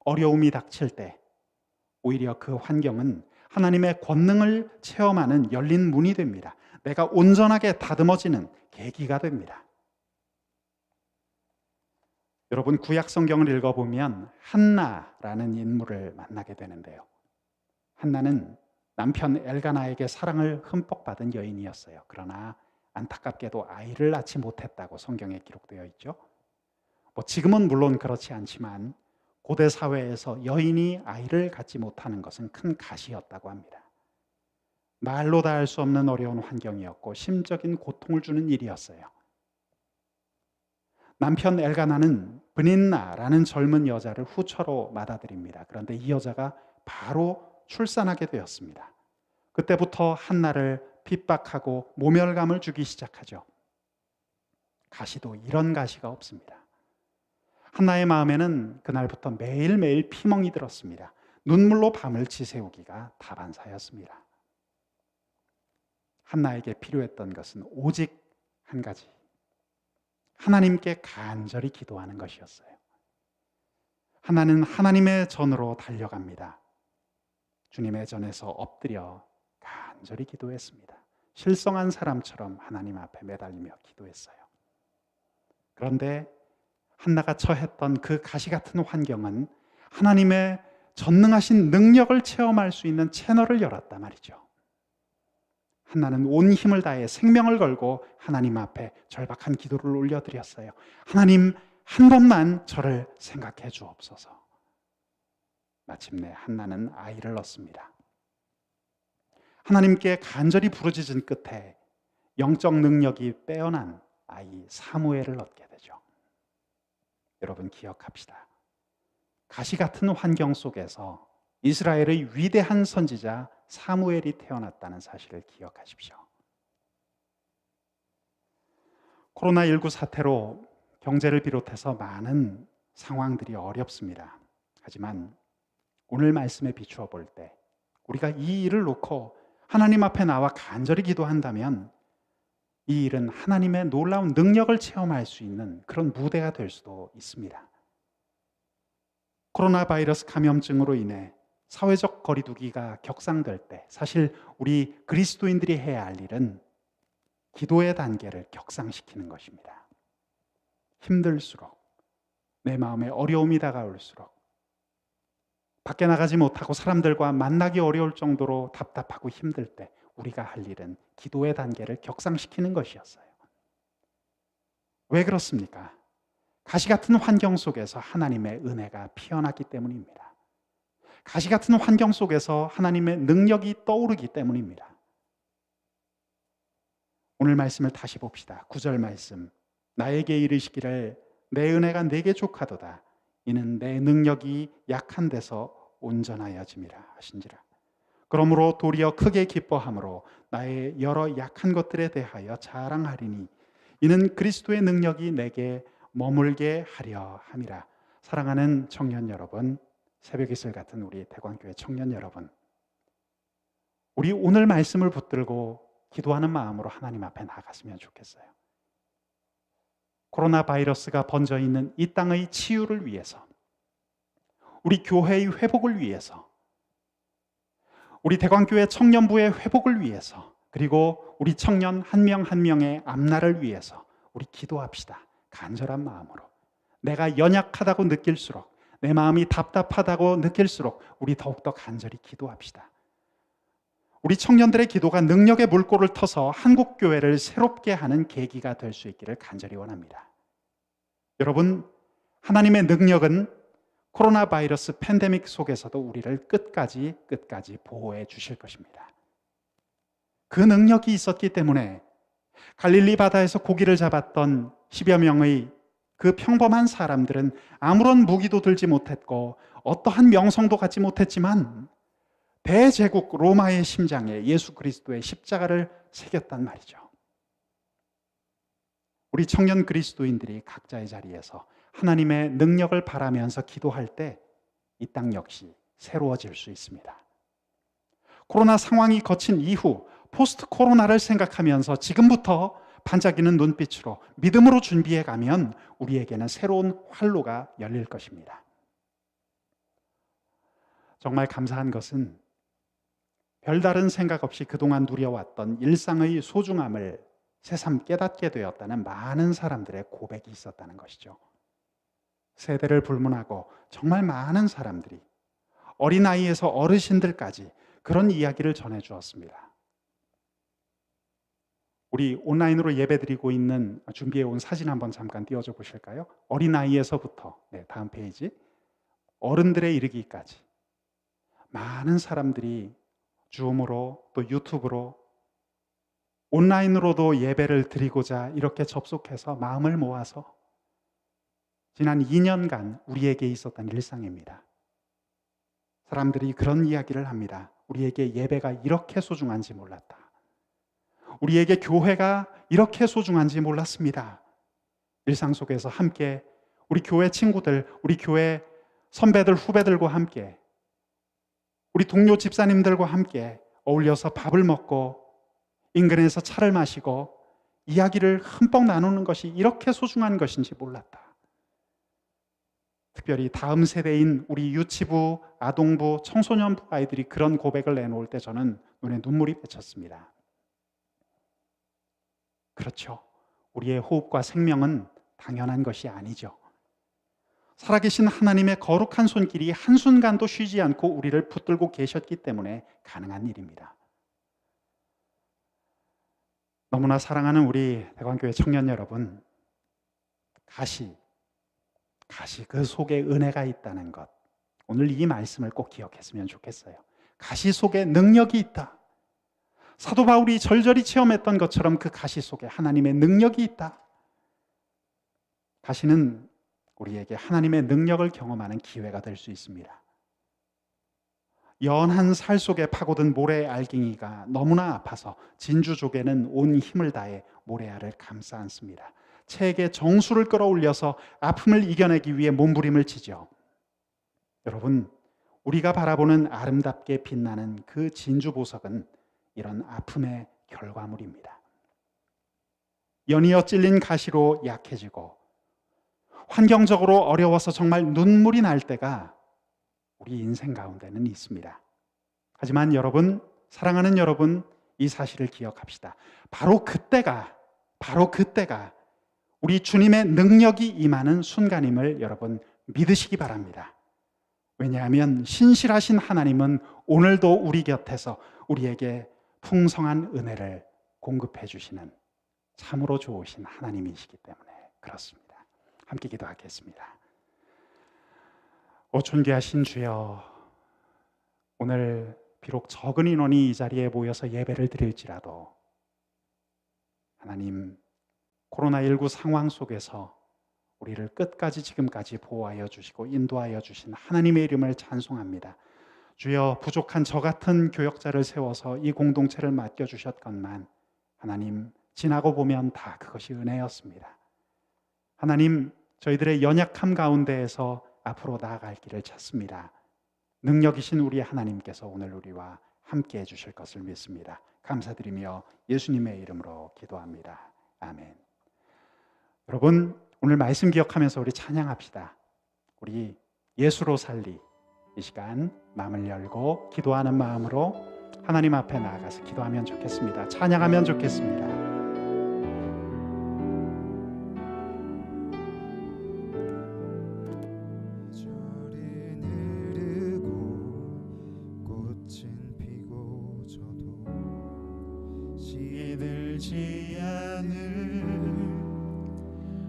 어려움이 닥칠 때 오히려 그 환경은 하나님의 권능을 체험하는 열린 문이 됩니다. 내가 온전하게 다듬어지는 계기가 됩니다. 여러분, 구약 성경을 읽어보면 한나라는 인물을 만나게 되는데요. 한나는 남편 엘가나에게 사랑을 흠뻑 받은 여인이었어요. 그러나 안타깝게도 아이를 낳지 못했다고 성경에 기록되어 있죠. 지금은 물론 그렇지 않지만 고대 사회에서 여인이 아이를 갖지 못하는 것은 큰 가시였다고 합니다. 말로 다 할 수 없는 어려운 환경이었고 심적인 고통을 주는 일이었어요. 남편 엘가나는 브닌나라는 젊은 여자를 후처로 맞아들입니다. 그런데 이 여자가 바로 출산하게 되었습니다. 그때부터 한나를 핍박하고 모멸감을 주기 시작하죠. 가시도 이런 가시가 없습니다. 한나의 마음에는 그날부터 매일매일 피멍이 들었습니다. 눈물로 밤을 지새우기가 다반사였습니다. 한나에게 필요했던 것은 오직 한 가지, 하나님께 간절히 기도하는 것이었어요. 한나는 하나님의 전으로 달려갑니다. 주님의 전에서 엎드려 간절히 기도했습니다. 실성한 사람처럼 하나님 앞에 매달리며 기도했어요. 그런데 한나가 처했던 그 가시 같은 환경은 하나님의 전능하신 능력을 체험할 수 있는 채널을 열었단 말이죠. 한나는 온 힘을 다해 생명을 걸고 하나님 앞에 절박한 기도를 올려드렸어요. 하나님, 한 번만 저를 생각해 주옵소서. 마침내 한나는 아이를 낳습니다. 하나님께 간절히 부르짖은 끝에 영적 능력이 빼어난 아이 사무엘을 얻게 되죠. 여러분 기억합시다. 가시 같은 환경 속에서 이스라엘의 위대한 선지자 사무엘이 태어났다는 사실을 기억하십시오. 코로나19 사태로 경제를 비롯해서 많은 상황들이 어렵습니다. 하지만 오늘 말씀에 비추어 볼 때 우리가 이 일을 놓고 하나님 앞에 나와 간절히 기도한다면 이 일은 하나님의 놀라운 능력을 체험할 수 있는 그런 무대가 될 수도 있습니다. 코로나 바이러스 감염증으로 인해 사회적 거리두기가 격상될 때 사실 우리 그리스도인들이 해야 할 일은 기도의 단계를 격상시키는 것입니다. 힘들수록, 내 마음에 어려움이 다가올수록, 밖에 나가지 못하고 사람들과 만나기 어려울 정도로 답답하고 힘들 때 우리가 할 일은 기도의 단계를 격상시키는 것이었어요. 왜 그렇습니까? 가시 같은 환경 속에서 하나님의 은혜가 피어났기 때문입니다. 가시 같은 환경 속에서 하나님의 능력이 떠오르기 때문입니다. 오늘 말씀을 다시 봅시다. 9절 말씀. 나에게 이르시기를 내 은혜가 내게 족하도다. 이는 내 능력이 약한 데서 온전하여짐이라 하신지라. 그러므로 도리어 크게 기뻐함으로 나의 여러 약한 것들에 대하여 자랑하리니 이는 그리스도의 능력이 내게 머물게 하려 함이라. 사랑하는 청년 여러분, 새벽 이슬 같은 우리 대광교회 청년 여러분, 우리 오늘 말씀을 붙들고 기도하는 마음으로 하나님 앞에 나갔으면 좋겠어요. 코로나 바이러스가 번져 있는 이 땅의 치유를 위해서, 우리 교회의 회복을 위해서, 우리 대광교회 청년부의 회복을 위해서, 그리고 우리 청년 한 명 한 명의 앞날을 위해서 우리 기도합시다. 간절한 마음으로. 내가 연약하다고 느낄수록, 내 마음이 답답하다고 느낄수록 우리 더욱더 간절히 기도합시다. 우리 청년들의 기도가 능력의 물꼬를 터서 한국교회를 새롭게 하는 계기가 될 수 있기를 간절히 원합니다. 여러분, 하나님의 능력은 코로나 바이러스 팬데믹 속에서도 우리를 끝까지 보호해 주실 것입니다. 그 능력이 있었기 때문에 갈릴리 바다에서 고기를 잡았던 10여 명의 그 평범한 사람들은 아무런 무기도 들지 못했고 어떠한 명성도 갖지 못했지만 대제국 로마의 심장에 예수 그리스도의 십자가를 새겼단 말이죠. 우리 청년 그리스도인들이 각자의 자리에서 하나님의 능력을 바라면서 기도할 때 이 땅 역시 새로워질 수 있습니다. 코로나 상황이 거친 이후 포스트 코로나를 생각하면서 지금부터 반짝이는 눈빛으로 믿음으로 준비해 가면 우리에게는 새로운 활로가 열릴 것입니다. 정말 감사한 것은 별다른 생각 없이 그동안 누려왔던 일상의 소중함을 새삼 깨닫게 되었다는 많은 사람들의 고백이 있었다는 것이죠. 세대를 불문하고 정말 많은 사람들이 어린아이에서 어르신들까지 그런 이야기를 전해주었습니다. 우리 온라인으로 예배드리고 있는 준비해온 사진 한번 잠깐 띄워줘 보실까요? 어린아이에서부터, 다음 페이지, 어른들에 이르기까지 많은 사람들이 줌으로 또 유튜브로 온라인으로도 예배를 드리고자 이렇게 접속해서 마음을 모아서 지난 2년간 우리에게 있었던 일상입니다. 사람들이 그런 이야기를 합니다. 우리에게 예배가 이렇게 소중한지 몰랐다. 우리에게 교회가 이렇게 소중한지 몰랐습니다. 일상 속에서 함께 우리 교회 친구들, 우리 교회 선배들, 후배들과 함께 우리 동료 집사님들과 함께 어울려서 밥을 먹고 인근에서 차를 마시고 이야기를 흠뻑 나누는 것이 이렇게 소중한 것인지 몰랐다. 특별히 다음 세대인 우리 유치부, 아동부, 청소년부 아이들이 그런 고백을 내놓을 때 저는 눈에 눈물이 맺혔습니다. 그렇죠. 우리의 호흡과 생명은 당연한 것이 아니죠. 살아계신 하나님의 거룩한 손길이 한순간도 쉬지 않고 우리를 붙들고 계셨기 때문에 가능한 일입니다. 너무나 사랑하는 우리 대광교회 청년 여러분, 가시 그 속에 은혜가 있다는 것, 오늘 이 말씀을 꼭 기억했으면 좋겠어요. 가시 속에 능력이 있다. 사도 바울이 절절히 체험했던 것처럼 그 가시 속에 하나님의 능력이 있다. 다시는 우리에게 하나님의 능력을 경험하는 기회가 될 수 있습니다. 연한 살 속에 파고든 모래 알갱이가 너무나 아파서 진주족에는 온 힘을 다해 모래알을 감싸 안습니다. 체에게 정수를 끌어올려서 아픔을 이겨내기 위해 몸부림을 치죠. 여러분, 우리가 바라보는 아름답게 빛나는 그 진주 보석은 이런 아픔의 결과물입니다. 연이어 찔린 가시로 약해지고 환경적으로 어려워서 정말 눈물이 날 때가 우리 인생 가운데는 있습니다. 하지만 여러분, 사랑하는 여러분, 이 사실을 기억합시다. 바로 그때가 우리 주님의 능력이 임하는 순간임을 여러분 믿으시기 바랍니다. 왜냐하면 신실하신 하나님은 오늘도 우리 곁에서 우리에게 풍성한 은혜를 공급해 주시는 참으로 좋으신 하나님이시기 때문에 그렇습니다. 함께 기도하겠습니다. 오 존귀하신 주여, 오늘 비록 적은 인원이 이 자리에 모여서 예배를 드릴지라도 하나님, 코로나19 상황 속에서 우리를 끝까지 지금까지 보호하여 주시고 인도하여 주신 하나님의 이름을 찬송합니다. 주여, 부족한 저 같은 교역자를 세워서 이 공동체를 맡겨주셨건만 하나님, 지나고 보면 다 그것이 은혜였습니다. 하나님, 저희들의 연약함 가운데에서 앞으로 나아갈 길을 찾습니다. 능력이신 우리 하나님께서 오늘 우리와 함께 해주실 것을 믿습니다. 감사드리며 예수님의 이름으로 기도합니다. 아멘. 여러분, 오늘 말씀 기억하면서 우리 찬양합시다. 우리 예수로 살리, 이 시간 마음을 열고 기도하는 마음으로 하나님 앞에 나아가서 기도하면 좋겠습니다. 찬양하면 좋겠습니다. 시들지 않을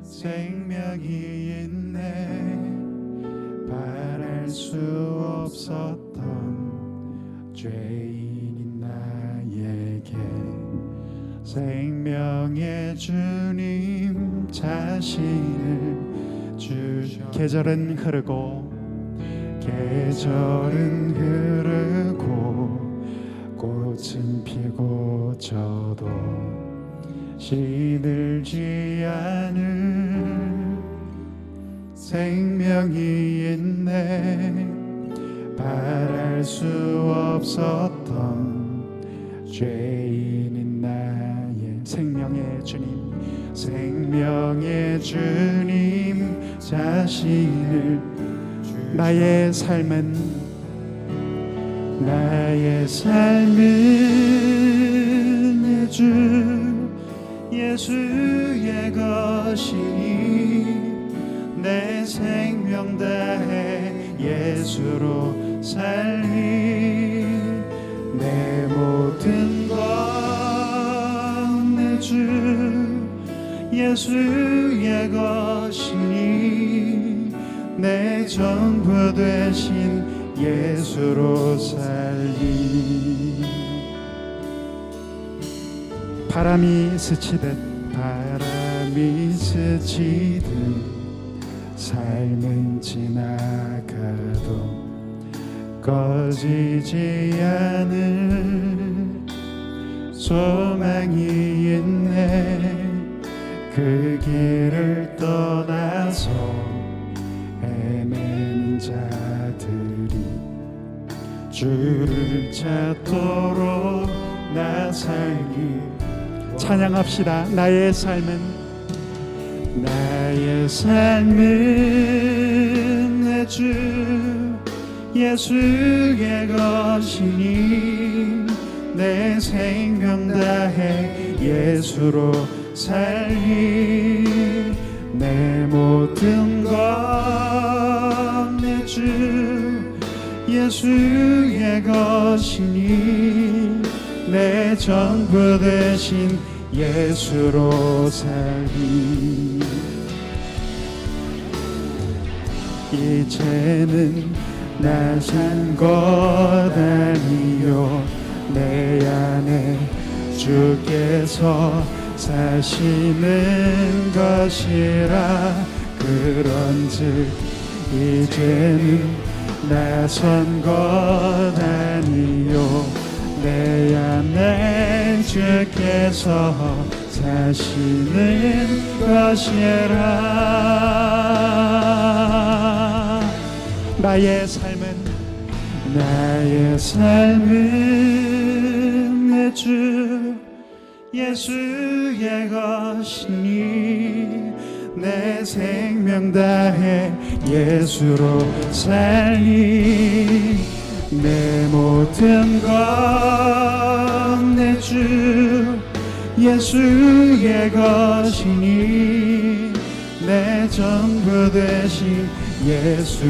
생명이 있네. 바랄 수 없었던 죄인인 나에게 생명의 주님 자신을 주셔. 계절은 흐르고 꽃은 피고 져도 시들지 않을 생명이 있네. 바랄 수 없었던 죄인인 나의 생명의 주님 자신을 나의 삶은 내 주 예수의 것이니 내 생명 다해 예수로 살리. 내 모든 것 내 주 예수의 것이니 내 전부 되신 예수로 살리. 바람이 스치듯 삶은 지나가도 꺼지지 않을 소망이 있네. 그 길을 떠나서 헤매는 자들이 주를 찾도록 나 살기. 찬양합시다. 나의 삶은 내 주 예수의 것이니 내 생명 다해 예수로 살리. 내 모든 것 내 주 예수의 것이니 내 전부 되신 예수로 살리. 이제는 나 산 것 아니요 내 안에 주께서 사시는 것이라. 그런즉 이제는 나선 것 아니요 내 안에 주께서 사시는 것이라. 나의 삶은 내 주 예수의 것이니 내 생명 다해 예수로 살리. 내 모든 것 내 주 예수의 것이니 내 전부 되신 예수.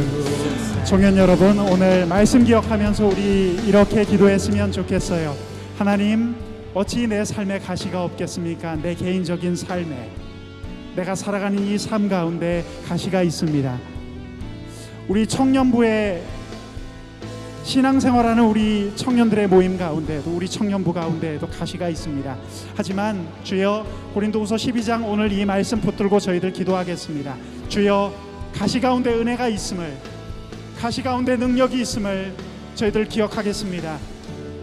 청년 여러분, 오늘 말씀 기억하면서 우리 이렇게 기도했으면 좋겠어요. 하나님, 어찌 내 삶에 가시가 없겠습니까? 내 개인적인 삶에, 내가 살아가는 이 삶 가운데 가시가 있습니다. 우리 청년부의 신앙생활하는 우리 청년들의 모임 가운데에도, 우리 청년부 가운데에도 가시가 있습니다. 하지만 주여, 고린도후서 12장 오늘 이 말씀 붙들고 저희들 기도하겠습니다. 주여, 가시 가운데 은혜가 있음을, 가시 가운데 능력이 있음을 저희들 기억하겠습니다.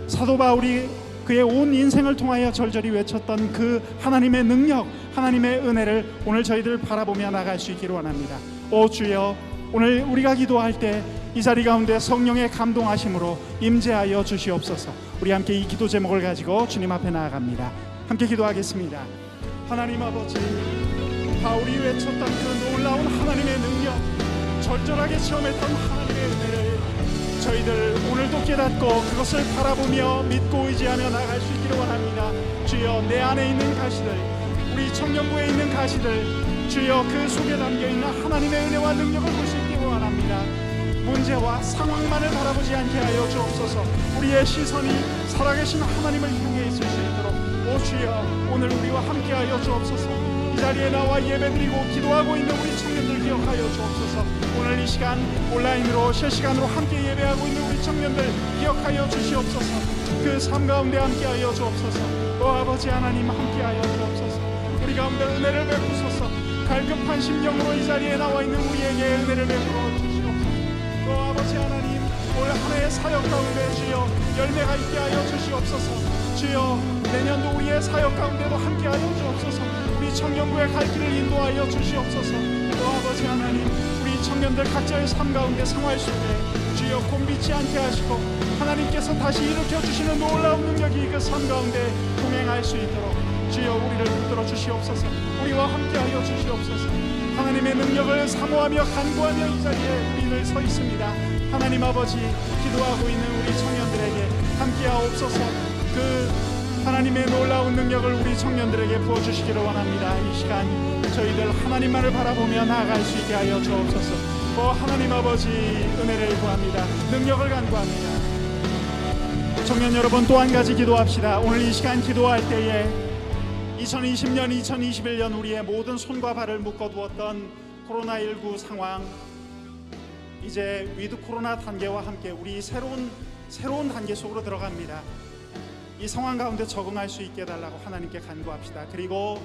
사도 바울이 그의 온 인생을 통하여 절절히 외쳤던 그 하나님의 능력, 하나님의 은혜를 오늘 저희들 바라보며 나갈 수 있기를 원합니다. 오 주여, 오늘 우리가 기도할 때 이 자리 가운데 성령의 감동하심으로 임재하여 주시옵소서. 우리 함께 이 기도 제목을 가지고 주님 앞에 나아갑니다. 함께 기도하겠습니다. 하나님 아버지, 바울이 외쳤던 그 놀라운 하나님의 능력, 절절하게 체험했던 하나님의 은혜를 저희들 오늘도 깨닫고 그것을 바라보며 믿고 의지하며 나갈 수 있기를 원합니다. 주여, 내 안에 있는 가시들, 우리 청년부에 있는 가시들, 주여 그 속에 담겨있는 하나님의 은혜와 능력을 볼 수 있기를 원합니다. 문제와 상황만을 바라보지 않게 하여 주옵소서. 우리의 시선이 살아계신 하나님을 향해 있을 수 있도록 오 주여, 오늘 우리와 함께하여 주옵소서. 이 자리에 나와 예배드리고 기도하고 있는 우리 청년들 기억하여 주옵소서. 오늘 이 시간 온라인으로 실시간으로 함께 예배하고 있는 우리 청년들 기억하여 주시옵소서. 그 삶 가운데 함께하여 주옵소서. 오 아버지 하나님, 함께하여 주옵소서. 우리 가운데 은혜를 베푸소서. 갈급한 심령으로 이 자리에 나와 있는 우리에게 은혜를 베풀어 주시옵소서. 오 아버지 하나님, 올 한해의 사역 가운데 주여 열매가 있게 하여 주시옵소서. 주여, 내년도 우리의 사역 가운데도 함께하여 주옵소서. 우리 청년부의 갈 길을 인도하여 주시옵소서. 오 아버지 하나님, 우리 청년들 각자의 삶 가운데 생활 속에 주여 곤비치 않게 하시고 하나님께서 다시 일으켜 주시는 놀라운 능력이 그 삶 가운데 동행할 수 있도록 주여 우리를 붙들어 주시옵소서. 우리와 함께하여 주시옵소서. 하나님의 능력을 사모하며 간구하며 이 자리에 우리를 서 있습니다. 하나님 아버지, 기도하고 있는 우리 청년들에게 함께하옵소서. 그 하나님의 놀라운 능력을 우리 청년들에게 부어주시기를 원합니다. 이 시간 저희들 하나님만을 바라보며 나아갈 수 있게 하여 주옵소서. 하나님 아버지, 은혜를 구합니다. 능력을 간구합니다. 청년 여러분, 또 한 가지 기도합시다. 오늘 이 시간 기도할 때에 2020년, 2021년 우리의 모든 손과 발을 묶어두었던 코로나19 상황, 이제 위드 코로나 단계와 함께 우리 새로운 단계 속으로 들어갑니다. 이 상황 가운데 적응할 수 있게 해달라고 하나님께 간구합시다. 그리고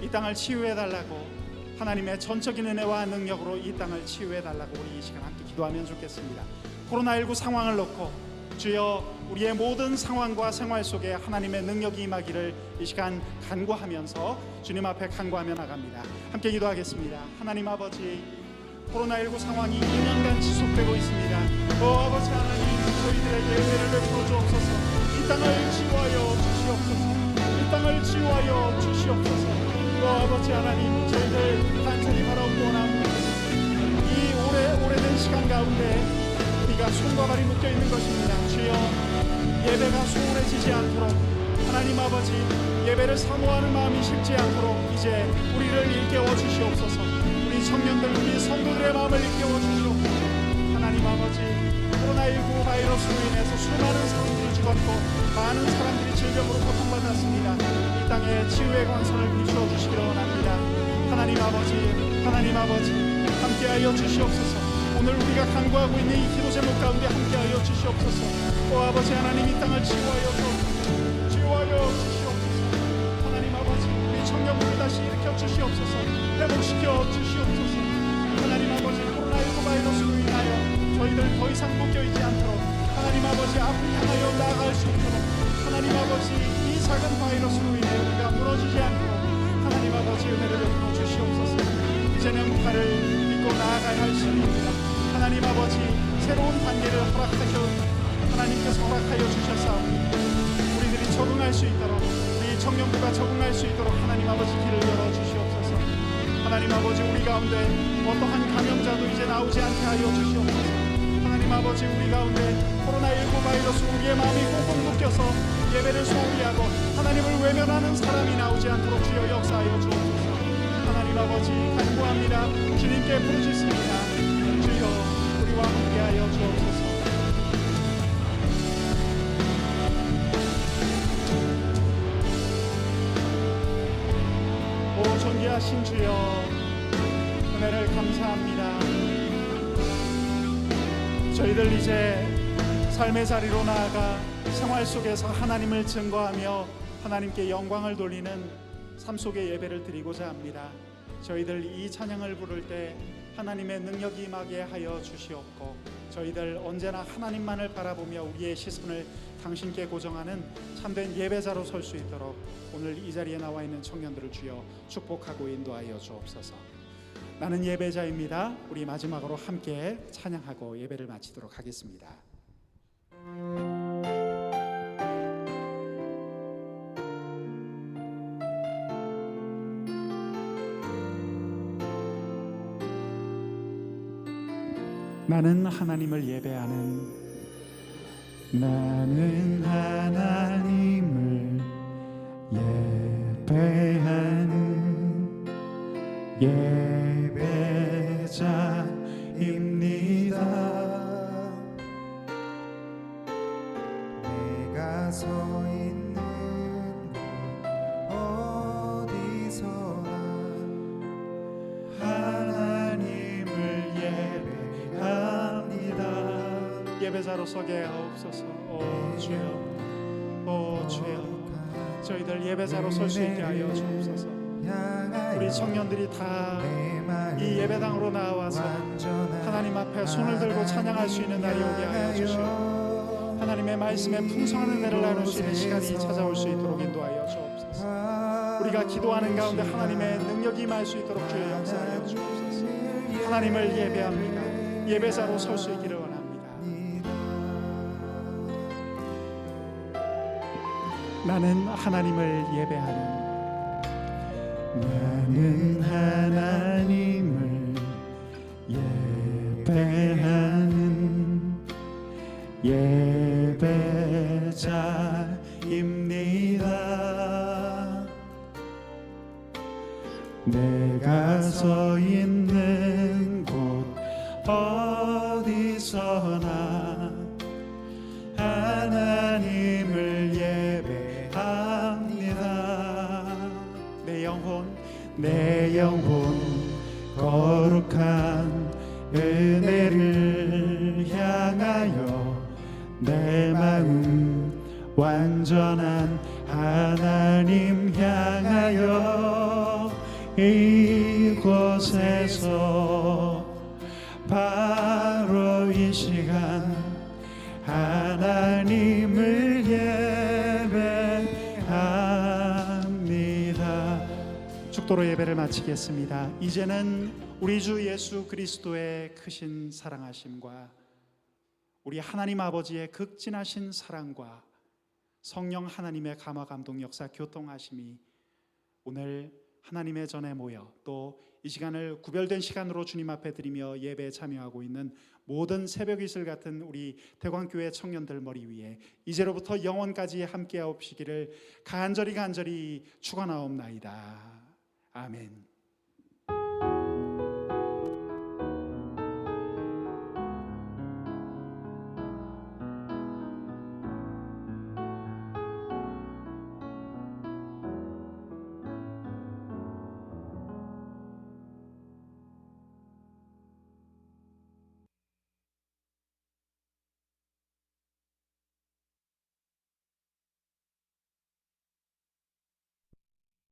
이 땅을 치유해달라고, 하나님의 전적인 은혜와 능력으로 이 땅을 치유해달라고 우리 이 시간 함께 기도하면 좋겠습니다. 코로나19 상황을 놓고 주여, 우리의 모든 상황과 생활 속에 하나님의 능력이 임하기를 이 시간 간구하면서 주님 앞에 간구하며 나갑니다. 함께 기도하겠습니다. 하나님 아버지, 코로나19 상황이 2년간 지속되고 있습니다. 아버지 하나님, 저희들에게 은혜를 베풀어 주옵소서. 이 땅을 치유하여 주시옵소서. 이 땅을 치유하여 주시옵소서. 아버지 하나님, 저희들 간절히 바라옵고 원합니다. 이 오래된 시간 가운데 우리가 손과 발이 묶여 있는 것입니다. 주여, 예배가 소홀해지지 않도록, 하나님 아버지, 예배를 사모하는 마음이 식지 않도록 이제 우리를 일깨워 주시옵소서. 우리 청년들, 우리 성도들의 마음을 일깨워 주시옵소서. 하나님 아버지, 코로나19 바이러스로 인해서 수많은 사람들이 죽었고 많은 사람들이 질병으로 고통받았습니다. 이 땅에 치유의 광선을 비추어 주시기를 원합니다. 하나님 아버지, 함께하여 주시옵소서. 오늘 우리가 간구하고 있는 이 기도 제목 가운데 함께하여 주시옵소서. 아버지 하나님, 이 땅을 치유하여 주시옵소서. 하나님 아버지, 우리 우리 청년부를 다시 일으켜 주시옵소서. 회복시켜 주시옵소서. 하나님 아버지, 코로나19 바이러스로 인하여 저희들 더 이상 묶여있지 않도록 하나님 아버지 앞을 향하여 나아갈 수 있도록 하나님 아버지 이 작은 바이러스로 인해 우리가 무너지지 않도록 하나님 아버지 은혜를 베풀어 주시옵소서. 이제는 발을 믿고 나아가야 할 시간입니다. 하나님 아버지 새로운 단계를 하나님께서 허락하여 주셨사오니 우리들이 적응할 수 있도록 우리 청년부가 적응할 수 있도록 하나님 아버지 길을 열어 주시옵소서. 하나님 아버지 우리 가운데 어떠한 감염자도 이제 나오지 않게 하여 주시옵소서. 하나님 아버지 우리 가운데 코로나19 바이러스 우리의 마음이 꽁꽁 묶여서 예배를 소홀히 하고 하나님을 외면하는 사람이 나오지 않도록 주여 역사하여 주옵소서. 하나님 아버지 간구합니다. 주님께 부르짖습니다. 주여 우리와 함께하여 주옵소서. 오 존귀하신 주여 은혜를 감사합니다. 저희들 이제 삶의 자리로 나아가 생활 속에서 하나님을 증거하며 하나님께 영광을 돌리는 삶 속의 예배를 드리고자 합니다. 저희들 이 찬양을 부를 때 하나님의 능력이 임하게 하여 주시옵고 저희들 언제나 하나님만을 바라보며 우리의 시선을 당신께 고정하는 참된 예배자로 설 수 있도록 오늘 이 자리에 나와 있는 청년들을 주여 축복하고 인도하여 주옵소서. 나는 예배자입니다. 우리 마지막으로 함께 찬양하고 예배를 마치도록 하겠습니다. 나는 하나님을 예배하는 나는 하나님을 예배하는 예배자입니다. 내가 서 있는 곳 어디서나 하나님을 예배합니다. 예배자로 서게 하옵소서. 오 주여, 오 주여, 저희들 예배자로 설 수 있게 하여 주옵소서. 우리 청년들이 다 이 예배당으로 나와서 하나님 앞에 손을 들고 찬양할 수 있는 날이 오게 하여 주시오. 하나님의 말씀에 풍성한 은혜를 나눌 수 있는 시간이 찾아올 수 있도록 인도하여 주옵소서. 우리가 기도하는 가운데 하나님의 능력이 임할 수 있도록 주여 역사하여 주옵소서. 하나님을 예배합니다. 예배자로 설 수 있기를 원합니다. 나는 하나님을 예배하는 나는 하나님을 예배하는 예배자입니다. 내가 서 있는 곳 어디서나 하나님을 예배합니다. 내 영혼 거룩한 은혜를 향하여 내 마음 완전한 하나님 향하여 이곳에서 바로 이 시간 하나님을 예배합니다. 축도로 예배를 마치겠습니다. 이제는 우리 주 예수 그리스도의 크신 사랑하심과 우리 하나님 아버지의 극진하신 사랑과 성령 하나님의 감화 감동 역사 교통하심이 오늘 하나님의 전에 모여 또 이 시간을 구별된 시간으로 주님 앞에 드리며 예배에 참여하고 있는 모든 새벽 이슬 같은 우리 대광교회 청년들 머리 위에 이제로부터 영원까지 함께하옵시기를 간절히 축원하옵나이다. 아멘.